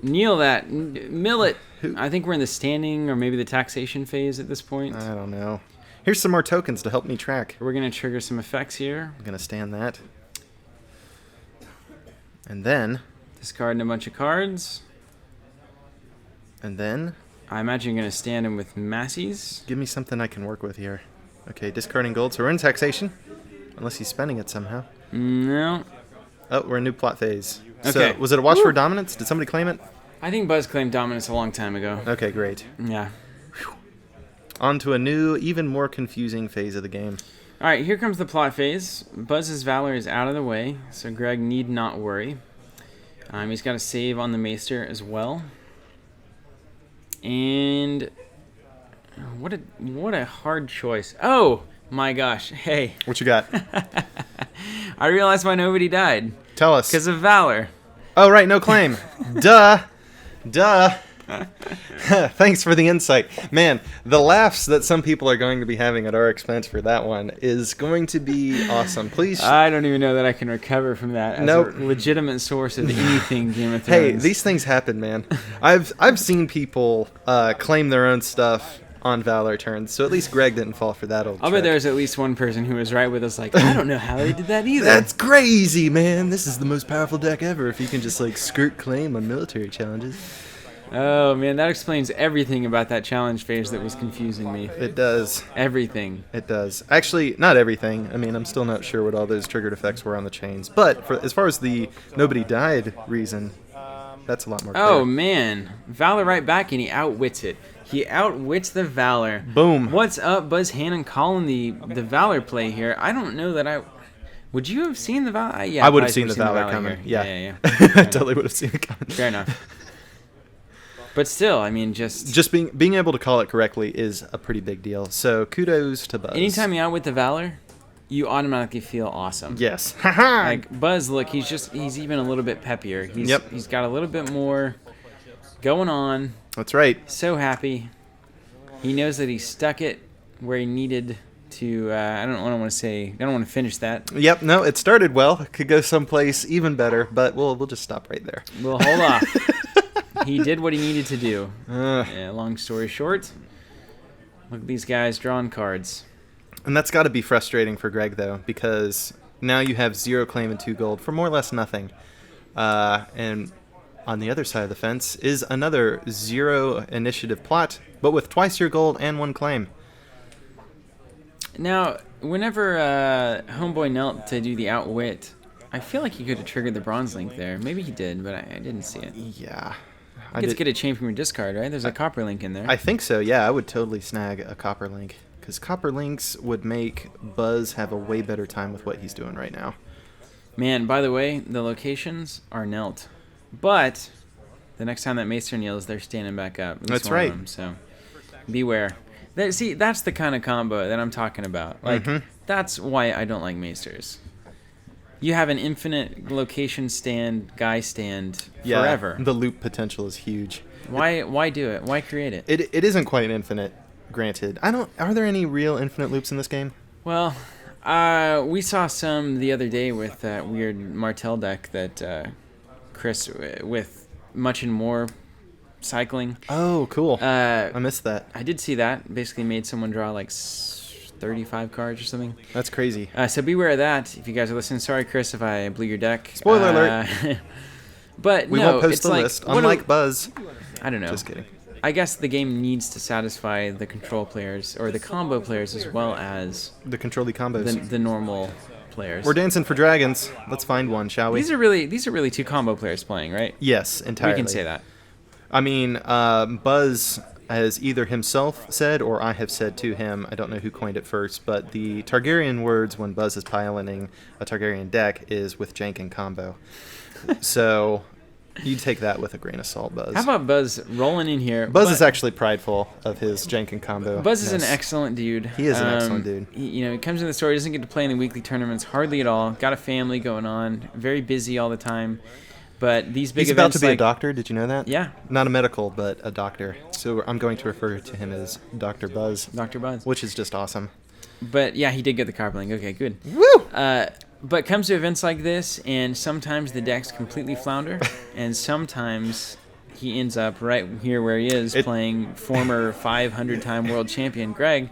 A: Kneel that. Mill it. I think we're in the standing or maybe the taxation phase at this point.
B: I don't know. Here's some more tokens to help me track.
A: We're going to trigger some effects here.
B: I'm going to stand that. And then...
A: Discarding a bunch of cards.
B: And then...
A: I imagine you're going to stand him with Massies.
B: Give me something I can work with here. Okay, discarding gold. So we're in taxation. Unless he's spending it somehow.
A: No.
B: Oh, we're in new plot phase.
A: Okay.
B: So, was it a watch for dominance? Did somebody claim it?
A: I think Buzz claimed dominance a long time ago.
B: Okay, great.
A: Yeah.
B: On to a new, even more confusing phase of the game.
A: All right, here comes the plot phase. Buzz's Valor is out of the way, so Greg need not worry. He's got a save on the Maester as well. And what a hard choice. Oh, my gosh. Hey.
B: What you got?
A: I realized why nobody died.
B: Tell us.
A: Because of Valor.
B: Oh, right, no claim. Duh. Thanks for the insight. Man, the laughs that some people are going to be having at our expense for that one is going to be awesome. Please.
A: I don't even know that I can recover from that as
B: Nope.
A: a legitimate source of anything Game of
B: Hey,
A: Thrones.
B: these things happen, man. I've seen people claim their own stuff on Valor turns, so at least Greg didn't fall for that old
A: I'll
B: trick.
A: bet there's at least one person who was right with us like, I don't know how they did that either.
B: That's crazy, man. This is the most powerful deck ever if you can just like skirt claim on military challenges.
A: Oh, man, that explains everything about that challenge phase that was confusing me.
B: It does.
A: Everything.
B: It does. Actually, not everything. I mean, I'm still not sure what all those triggered effects were on the chains. But as far as the nobody died reason, that's a lot more clear.
A: Oh, man. Valor right back, and he outwits it. He outwits the Valor.
B: Boom.
A: What's up, Buz Hannon calling the Valor play here? I don't know that I... Would you have seen the Valor? Yeah,
B: I would have
A: probably
B: seen the Valor coming.
A: here.
B: Yeah.
A: Yeah.
B: I totally would have seen it coming.
A: Fair enough. But still, I mean, just
B: being able to call it correctly is a pretty big deal. So kudos to Buzz.
A: anytime you outwit the Valor, you automatically feel awesome.
B: Yes.
A: Like Buzz, look, he's even a little bit peppier. He's got a little bit more going on.
B: That's right.
A: So happy. He knows that he stuck it where he needed to. I don't want to finish that.
B: Yep. No, it started well. It could go someplace even better, but we'll just stop right there.
A: We'll hold off. He did what he needed to do. Yeah, long story short, look at these guys drawing cards.
B: And that's got to be frustrating for Greg, though, because now you have 0 claim and 2 gold for more or less nothing. And on the other side of the fence is another 0 initiative plot, but with twice your gold and 1 claim.
A: Now, whenever Homeboy knelt to do the outwit, I feel like he could have triggered the bronze link there. Maybe he did, but I didn't see it.
B: Yeah.
A: You get to get a chain from your discard, right? There's a copper link in there.
B: I think so, yeah. I would totally snag a copper link. Because copper links would make Buz have a way better time with what he's doing right now.
A: Man, by the way, the locations are knelt. But the next time that Maester kneels, they're standing back up.
B: That's right.
A: Them, so beware. See, that's the kind of combo that I'm talking about. Like, that's why I don't like Maesters. You have an infinite location stand, guy stand forever.
B: The loop potential is huge.
A: Why do it? Why create it?
B: It isn't quite infinite, granted. Are there any real infinite loops in this game?
A: Well, we saw some the other day with that weird Martel deck that Chris, with much and more cycling.
B: Oh, cool. I missed that.
A: I did see that. Basically made someone draw like 35 cards or something.
B: That's crazy.
A: So beware of that if you guys are listening. Sorry, Chris, if I blew your deck.
B: Spoiler alert.
A: But
B: we
A: no,
B: won't post
A: it's
B: the
A: like,
B: list, unlike Buz.
A: I don't know.
B: Just kidding.
A: I guess the game needs to satisfy the control players or the combo players as well as
B: the control-y combos.
A: The normal players.
B: We're dancing for dragons. Let's find one, shall we?
A: These are really two combo players playing, right?
B: Yes, entirely.
A: We can say that.
B: I mean, Buz has either himself said or I have said to him, I don't know who coined it first, but the Targaryen words when Buz is piloting a Targaryen deck is with jank and combo. So you take that with a grain of salt, Buz.
A: How about Buz rolling in here?
B: Buz is actually prideful of his jank and combo.
A: Buz is an excellent dude.
B: He is an excellent dude.
A: He comes in the store, doesn't get to play in the weekly tournaments hardly at all. Got a family going on, very busy all the time. But these big
B: He's about
A: events,
B: to be a doctor. Did you know that?
A: Yeah.
B: Not a medical, but a doctor. So I'm going to refer to him as Dr. Buz.
A: Dr. Buz.
B: Which is just awesome.
A: But yeah, he did get the copper link. Okay, good.
B: Woo!
A: But comes to events like this, and sometimes the decks completely flounder, and sometimes he ends up right here where he is, playing former 500-time world champion Greg,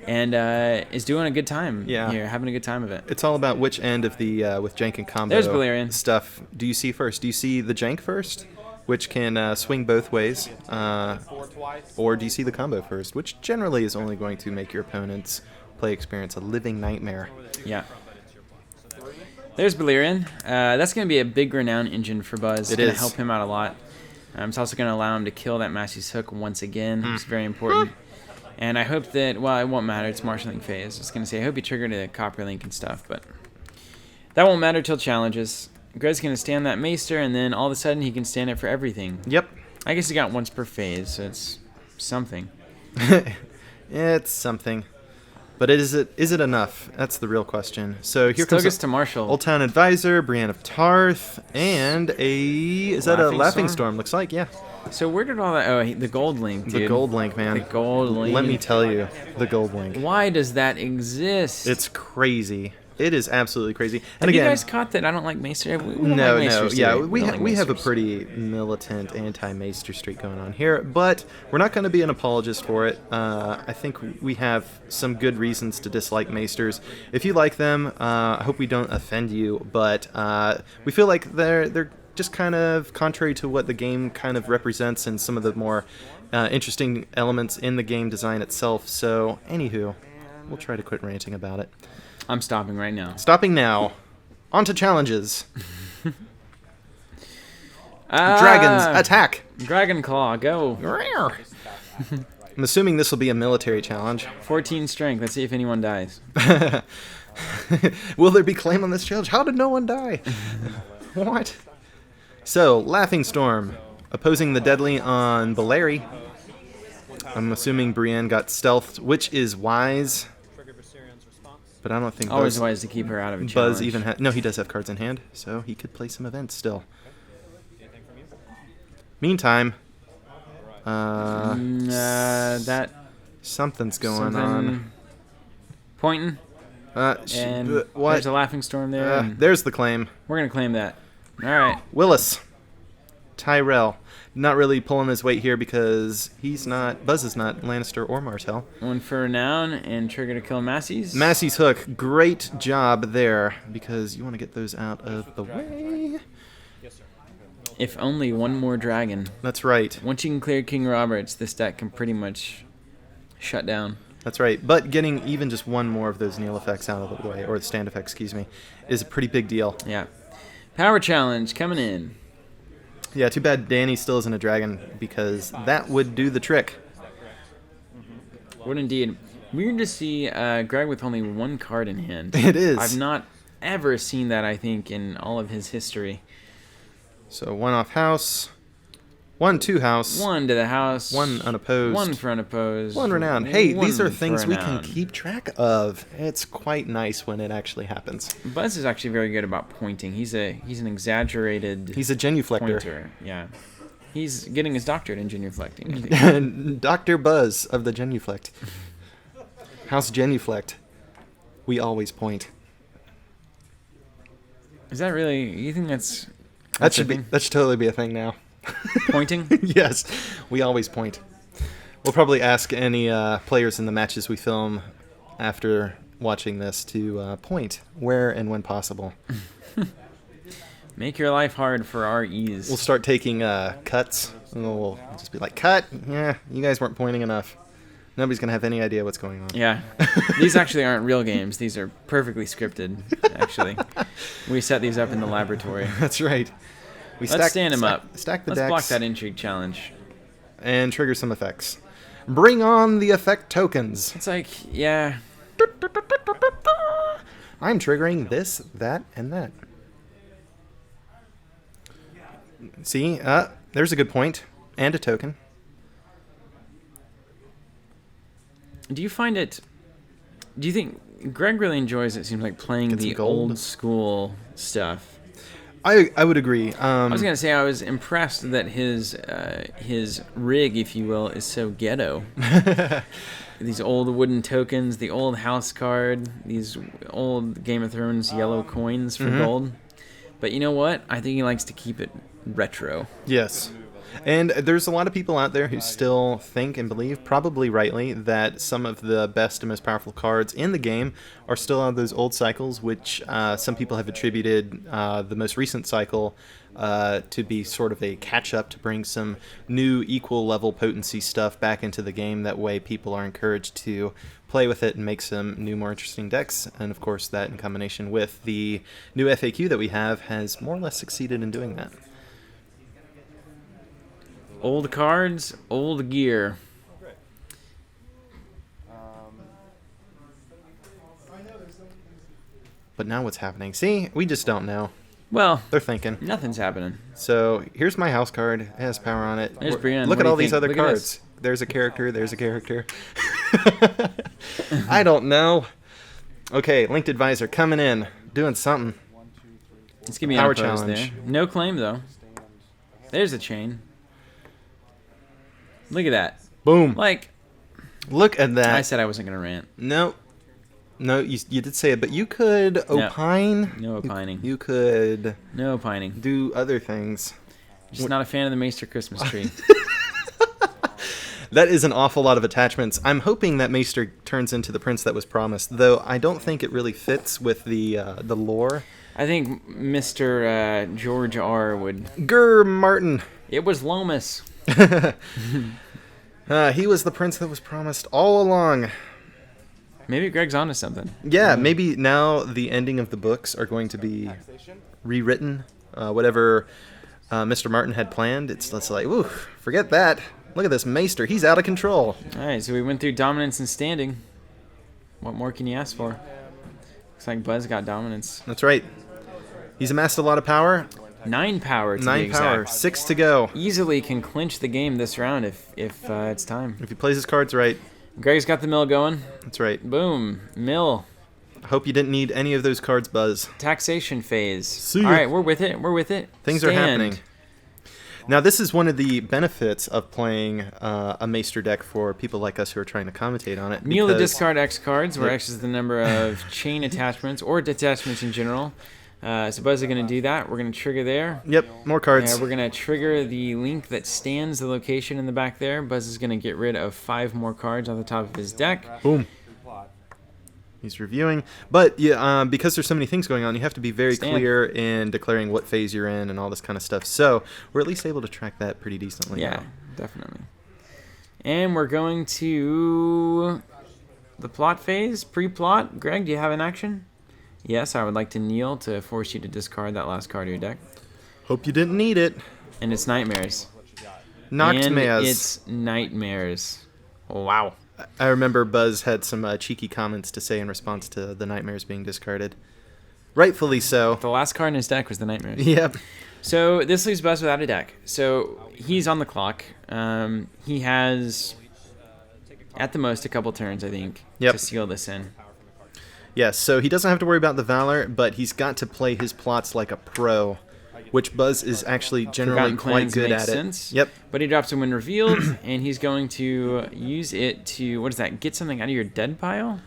A: and is doing a good time here, having a good time of it.
B: It's all about which end of the with jank and combo
A: There's Balerion.
B: Stuff do you see first? Do you see the jank first, which can swing both ways, or do you see the combo first, which generally is only going to make your opponent's play experience a living nightmare?
A: Yeah. There's Balerion. That's going to be a big renown engine for Buz. It's going to help him out a lot. It's also going to allow him to kill that Massey's Hook once again. It's very important. And I hope that, well, it won't matter. It's marshalling phase. I was going to say, I hope he triggered a copper link and stuff, but that won't matter till challenges. Greg's going to stand that Maester, and then all of a sudden he can stand it for everything.
B: Yep.
A: I guess he got once per phase, so it's something.
B: It's something. But is it enough? That's the real question. So here
A: Still
B: comes
A: gets to Marshall.
B: Old Town Advisor, Brienne of Tarth, and is that a Laughing Storm? Looks like, yeah.
A: So where did all that... Oh, the gold link, dude.
B: The gold link, man.
A: The gold link.
B: Let me tell you, the gold link.
A: Why does that exist?
B: It's crazy. It is absolutely crazy. And
A: have
B: again,
A: you guys caught that I don't like Maester? We don't
B: no,
A: like Maesters,
B: yeah,
A: do
B: we have a pretty militant anti-Maester streak going on here, but we're not going to be an apologist for it. I think we have some good reasons to dislike Maesters. If you like them, I hope we don't offend you, but we feel like they're just kind of contrary to what the game kind of represents and some of the more interesting elements in the game design itself. So, anywho, we'll try to quit ranting about it.
A: I'm stopping right now.
B: Stopping now. On to challenges. Dragons, attack!
A: Dragon Claw, go.
B: I'm assuming this will be a military challenge.
A: 14 strength. Let's see if anyone dies.
B: Will there be claim on this challenge? How did no one die? What? So, Laughing Storm. Opposing the deadly on Baleri. I'm assuming Brienne got stealthed, which is wise. But I don't think
A: always wise to keep her out of a challenge.
B: Buz even no, he does have cards in hand, so he could play some events still. Meantime,
A: that
B: something's going on.
A: Pointing. And
B: what?
A: There's a Laughing Storm there.
B: There's the claim.
A: We're gonna claim that. All right.
B: Willis, Tyrell. Not really pulling his weight here because Buz is not Lannister or Martell.
A: One for renown and trigger to kill Massey's.
B: Massey's Hook, great job there because you want to get those out of the way.
A: If only one more dragon.
B: That's right.
A: Once you can clear King Roberts, this deck can pretty much shut down.
B: That's right. But getting even just one more of those kneel effects out of the way, or the stand effects, excuse me, is a pretty big deal.
A: Yeah. Power challenge coming in.
B: Yeah, too bad Danny still isn't a dragon, because that would do the trick.
A: Would indeed. Weird to see Greg with only one card in hand.
B: It is.
A: I've not ever seen that, I think, in all of his history.
B: So 1 off house, 1 2 house,
A: 1 to the house.
B: 1 unopposed,
A: 1 for unopposed.
B: 1 renowned. Hey, these are
A: 1
B: things
A: for
B: we can
A: renowned.
B: keep track of. It's quite nice when it actually happens.
A: Buz is actually very good about pointing. He's an exaggerated
B: He's a genuflector.
A: pointer. Yeah. He's getting his doctorate in genuflecting, I think.
B: Dr. Buz of the genuflect. House genuflect. We always point.
A: Is that really... You think
B: That should
A: a
B: be.
A: thing?
B: That should totally be a thing now.
A: Pointing?
B: Yes, we always point. We'll probably ask any players in the matches we film after watching this to point where and when possible.
A: Make your life hard for our ease.
B: We'll start taking cuts, and we'll just be like, "Cut! Yeah, you guys weren't pointing enough. Nobody's gonna have any idea what's going on."
A: Yeah. These actually aren't real games. These are perfectly scripted, actually. We set these up in the laboratory.
B: That's right.
A: Let's stand them up.
B: Stack the
A: Let's
B: decks.
A: block that intrigue challenge.
B: And trigger some effects. Bring on the effect tokens.
A: It's like, yeah.
B: I'm triggering this, that, and that. See, there's a good point. And a token.
A: Do you find it... Do you think... Greg really enjoys, it seems like, playing
B: Get some
A: the
B: gold.
A: old school stuff.
B: I would agree.
A: I was going to say, I was impressed that his rig, if you will, is so ghetto. These old wooden tokens, the old house card, these old Game of Thrones yellow coins for gold. But you know what? I think he likes to keep it retro.
B: Yes. And there's a lot of people out there who still think and believe, probably rightly, that some of the best and most powerful cards in the game are still out of those old cycles, which some people have attributed the most recent cycle to be sort of a catch-up to bring some new equal-level potency stuff back into the game. That way people are encouraged to play with it and make some new, more interesting decks. And, of course, that in combination with the new FAQ that we have has more or less succeeded in doing that.
A: Old cards, old gear.
B: But now what's happening? See, we just don't know.
A: Well,
B: They're thinking.
A: nothing's happening.
B: So here's my house card. It has power on it.
A: There's Brienne.
B: Look
A: What
B: at
A: do
B: all
A: you
B: these
A: think?
B: other
A: Look at
B: cards. There's a character. There's a character. I don't know. Okay, Linked Advisor coming in, doing something.
A: Let's give me
B: Power
A: a pose there.
B: challenge.
A: No claim, though. There's a chain. Look at that.
B: Boom.
A: Like,
B: Look at that.
A: I said I wasn't going to rant.
B: No, you did say it, but you could opine.
A: No opining.
B: You could
A: No opining.
B: do other things.
A: Just not a fan of the Maester Christmas tree.
B: That is an awful lot of attachments. I'm hoping that Maester turns into the prince that was promised, though I don't think it really fits with the lore.
A: I think Mr. George R. would...
B: Grr, Martin.
A: It was Lomas.
B: He was the prince that was promised all along.
A: Maybe Greg's onto something.
B: Yeah, maybe now the ending of the books are going to be rewritten. Whatever Mr. Martin had planned, it's like, ooh, forget that. Look at this Maester. He's out of control.
A: All right, so we went through dominance and standing. What more can you ask for? Looks like Buz got dominance.
B: That's right. He's amassed a lot of power.
A: 9 power to be
B: 9 power.
A: exact.
B: 6 to go.
A: Easily can clinch the game this round if it's time.
B: If he plays his cards right.
A: Greg's got the mill going.
B: That's right.
A: Boom. Mill.
B: I hope you didn't need any of those cards, Buz.
A: Taxation phase.
B: See ya.
A: All right, we're with it. We're with it.
B: Things are
A: Stand.
B: happening. Now, this is one of the benefits of playing a Maester deck for people like us who are trying to commentate on it.
A: Kneel to
B: because-
A: discard X cards, where
B: Yep.
A: X is the number of chain attachments or detachments in general. So Buzz is going to do that. We're going to trigger there.
B: Yep, more cards.
A: Yeah, we're going to trigger the link that stands the location in the back there. Buzz is going to get rid of 5 more cards on the top of his deck.
B: Boom. He's reviewing. But yeah, because there's so many things going on, you have to be very
A: Stand.
B: clear in declaring what phase you're in and all this kind of stuff. So we're at least able to track that pretty decently.
A: Yeah,
B: now.
A: definitely. And we're going to the plot phase, pre-plot. Greg, do you have an action? Yes, I would like to kneel to force you to discard that last card of your deck.
B: Hope you didn't need it.
A: And it's Nightmares.
B: Nightmares.
A: And it's Nightmares. Wow.
B: I remember Buz had some cheeky comments to say in response to the Nightmares being discarded. Rightfully so.
A: The last card in his deck was the Nightmares.
B: Yep.
A: So this leaves Buz without a deck. So he's on the clock. He has, at the most, a couple turns, I think, to seal this in.
B: Yes, so he doesn't have to worry about the Valor, but he's got to play his plots like a pro, which Buz is actually generally quite good at
A: sense,
B: it. Yep.
A: But he drops him when revealed, and he's going to use it to, what is that, get something out of your dead pile?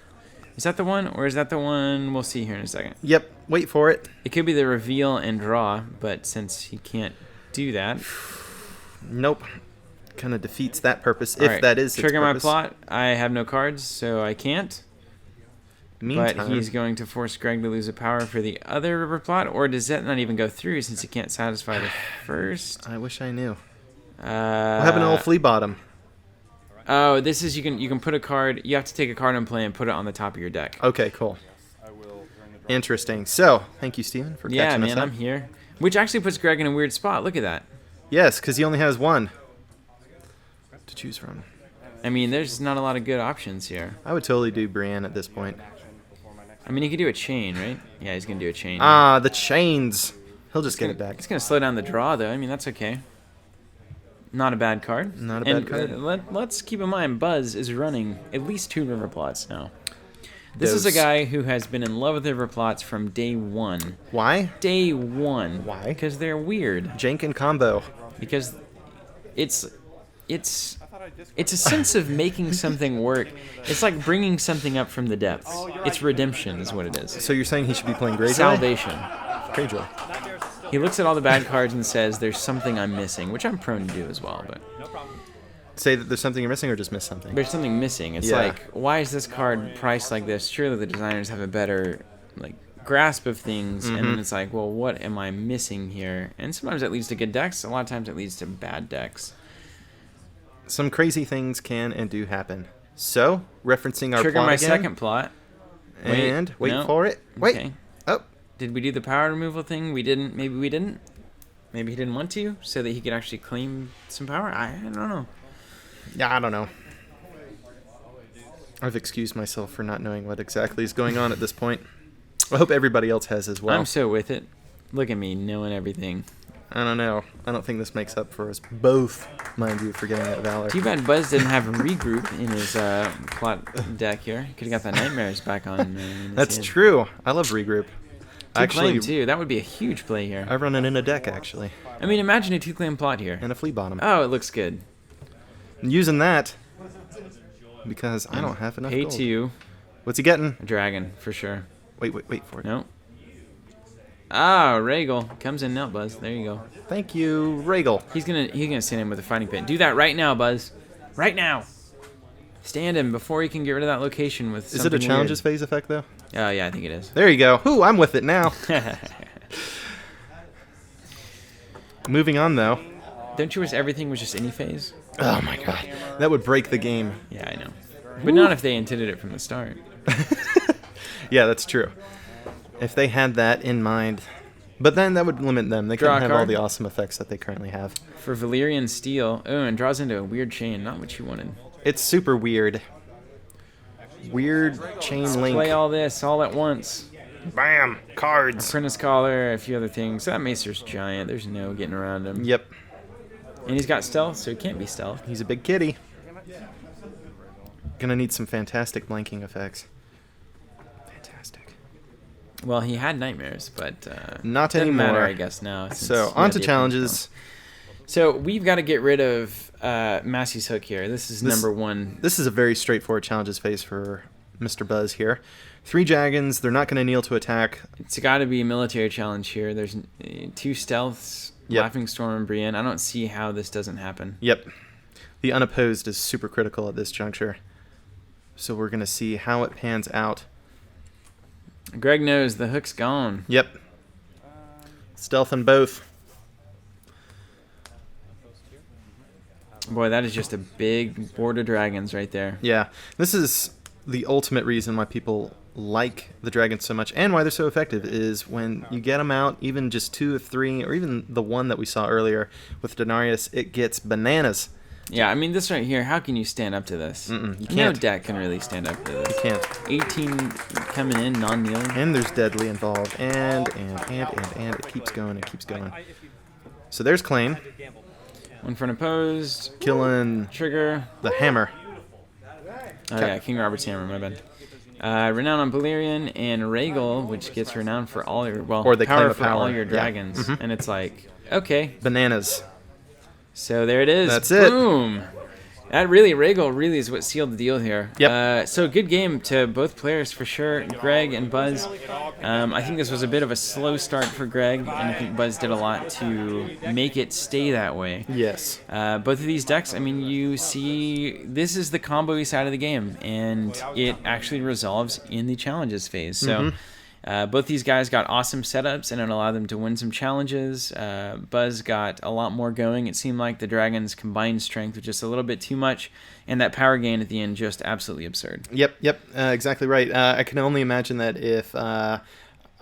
A: Is that the one, or is that the one? We'll see here in a second.
B: Yep, wait for it.
A: It could be the reveal and draw, but since he can't do that...
B: Nope. Kind of defeats that purpose, if
A: right,
B: that is its
A: trigger
B: purpose.
A: my plot. I have no cards, so I can't.
B: Meantime,
A: But he's going to force Greg to lose a power for the other river plot, or does that not even go through since he can't satisfy the first?
B: I wish I knew. What happened to old Flea Bottom?
A: Oh, this is you can put a card. You have to take a card in play and put it on the top of your deck.
B: Okay, cool. Interesting. So, thank you, Steven, for catching us up.
A: I'm here. Which actually puts Greg in a weird spot. Look at that.
B: Yes, because he only has one to choose from.
A: I mean, there's not a lot of good options here.
B: I would totally do Brienne at this point.
A: I mean, he could do a chain, right? Yeah, he's going to do a chain.
B: Ah, the chains. He'll just get it back.
A: It's going to slow down the draw, though. I mean, that's okay. Not a bad card.
B: Not a bad card.
A: Let's keep in mind, Buz is running at least 2 river plots now. This is a guy who has been in love with river plots from day one.
B: Why?
A: Day one.
B: Why?
A: Because they're weird.
B: Jank and combo.
A: Because it's a sense of making something work. It's like bringing something up from the depths. It's redemption is what it is.
B: So you're saying he should be playing Greyjoy?
A: Salvation.
B: Greyjoy.
A: He looks at all the bad cards and says, there's something I'm missing, which I'm prone to do as well. But
B: Say that there's something you're missing or just miss something?
A: there's something missing. It's like, why is this card priced like this? Surely the designers have a better grasp of things. And then it's like, well, what am I missing here? And sometimes it leads to good decks. A lot of times it leads to bad decks.
B: Some crazy things can and do happen. So, referencing our
A: Trigger
B: plot
A: my
B: again.
A: second plot.
B: And wait
A: no.
B: for it. Wait.
A: Okay.
B: Oh.
A: Did we do the power removal thing? We didn't. Maybe we didn't. Maybe he didn't want to, so that he could actually claim some power. I don't know.
B: Yeah, I don't know. I've excused myself for not knowing what exactly is going on at this point. I hope everybody else has as well.
A: I'm so with it. Look at me knowing everything.
B: I don't know. I don't think this makes up for us both, mind you, for getting that Valor.
A: Too bad Buz didn't have a regroup in his plot deck here. Could have got that Nightmares back on.
B: That's true. I love regroup.
A: Two-claim, too. That would be a huge play here.
B: I run it in a deck, actually.
A: I mean, imagine a 2-claim plot here.
B: And a Flea Bottom.
A: Oh, it looks good.
B: I'm using that because I don't have enough
A: Pay
B: gold.
A: 2.
B: What's he getting?
A: A dragon, for sure.
B: Wait for it.
A: No. Ah, Regal. Comes in now, Buz. There you go.
B: Thank you, Regal.
A: He's gonna stand him with a fighting pit. Do that right now, Buz. Right now. Stand him before he can get rid of that location with something
B: Is it a challenges
A: weird.
B: phase effect, though?
A: Oh, yeah, I think it is.
B: There you go. Ooh, I'm with it now. Moving on, though.
A: Don't you wish everything was just any phase?
B: Oh, my God. That would break the game.
A: Yeah, I know. But not if they intended it from the start.
B: Yeah, that's true. If they had that in mind. But then that would limit them. They
A: Draw
B: couldn't
A: a
B: have all
A: card.
B: the awesome effects that they currently have.
A: For Valyrian Steel. Oh, and draws into a weird chain. Not what you wanted.
B: It's super weird. Weird chain link.
A: Play all this all at once.
B: Bam! Cards.
A: Apprentice Collar, a few other things. That Macer's giant. There's no getting around him.
B: Yep.
A: And he's got stealth, so he can't be stealth.
B: He's a big kitty. Gonna need some fantastic blanking effects. Fantastic.
A: Well, he had Nightmares, but
B: Not
A: doesn't
B: anymore.
A: matter, I guess, now. since
B: So,
A: he
B: on
A: had
B: to
A: the
B: challenges.
A: So we've got to get rid of Massey's Hook here. This is number one.
B: This is a very straightforward challenges phase for Mr. Buz here. 3 dragons. They're not going to kneel to attack.
A: It's got to be a military challenge here. There's 2 stealths,
B: Yep.
A: Laughing Storm and Brienne. I don't see how this doesn't happen.
B: Yep. The unopposed is super critical at this juncture. So we're going to see how it pans out.
A: Greg knows the hook's gone.
B: Yep. Stealth in both.
A: Boy, that is just a big board of dragons right there.
B: Yeah. This is the ultimate reason why people like the dragons so much and why they're so effective is when you get them out, even just 2 of 3, or even the one that we saw earlier with Denarius, it gets bananas.
A: Yeah, I mean, this right here, how can you stand up to this?
B: You
A: No
B: can't.
A: deck can really stand up to this.
B: You can't.
A: 18 coming in, non-kneeling.
B: And there's deadly involved, and it keeps going, it keeps going. So there's claim,
A: One for an opposed.
B: killing
A: Trigger.
B: the hammer.
A: Oh yeah, King Robert's Hammer, my bad. Renown on Balerion and Regal, which gets renown for all your, well,
B: Or they claim
A: power
B: a
A: for
B: power.
A: all your
B: Yeah.
A: dragons. And it's like, okay.
B: Bananas.
A: So there it is.
B: That's it.
A: Boom. That really, Regal really is what sealed the deal here.
B: Yep.
A: So good game to both players for sure, Greg and Buz. I think this was a bit of a slow start for Greg, and I think Buz did a lot to make it stay that way.
B: Yes.
A: Both of these decks, I mean, you see, this is the combo-y side of the game, and it actually resolves in the challenges phase. So both these guys got awesome setups, and it allowed them to win some challenges. Buz got a lot more going. It seemed like the Dragons' combined strength was just a little bit too much, and that power gain at the end just absolutely absurd.
B: Yep, exactly right. I can only imagine that if...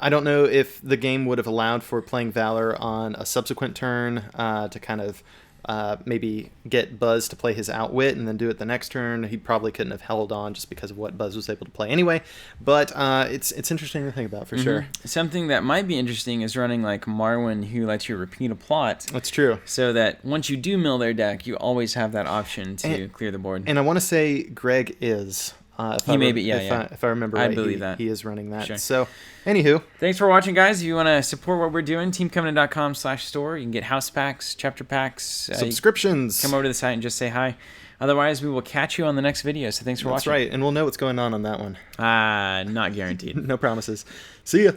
B: I don't know if the game would have allowed for playing Valor on a subsequent turn to kind of maybe get Buz to play his Outwit and then do it the next turn. He probably couldn't have held on just because of what Buz was able to play anyway. But it's interesting to think about for sure.
A: Something that might be interesting is running like Marwyn, who lets you repeat a plot.
B: That's true.
A: So that once you do mill their deck, you always have that option to clear the board.
B: And I want to say Greg is...
A: He may be, yeah.
B: If I remember
A: I
B: right,
A: believe that.
B: he is running that.
A: Sure.
B: So, anywho.
A: Thanks for watching, guys. If you want to support what we're doing, teamcovenant.com/store. You can get house packs, chapter packs.
B: Subscriptions.
A: Come over to the site and just say hi. Otherwise, we will catch you on the next video. So thanks for watching.
B: That's right. And we'll know what's going on that one.
A: Not guaranteed.
B: No promises. See ya.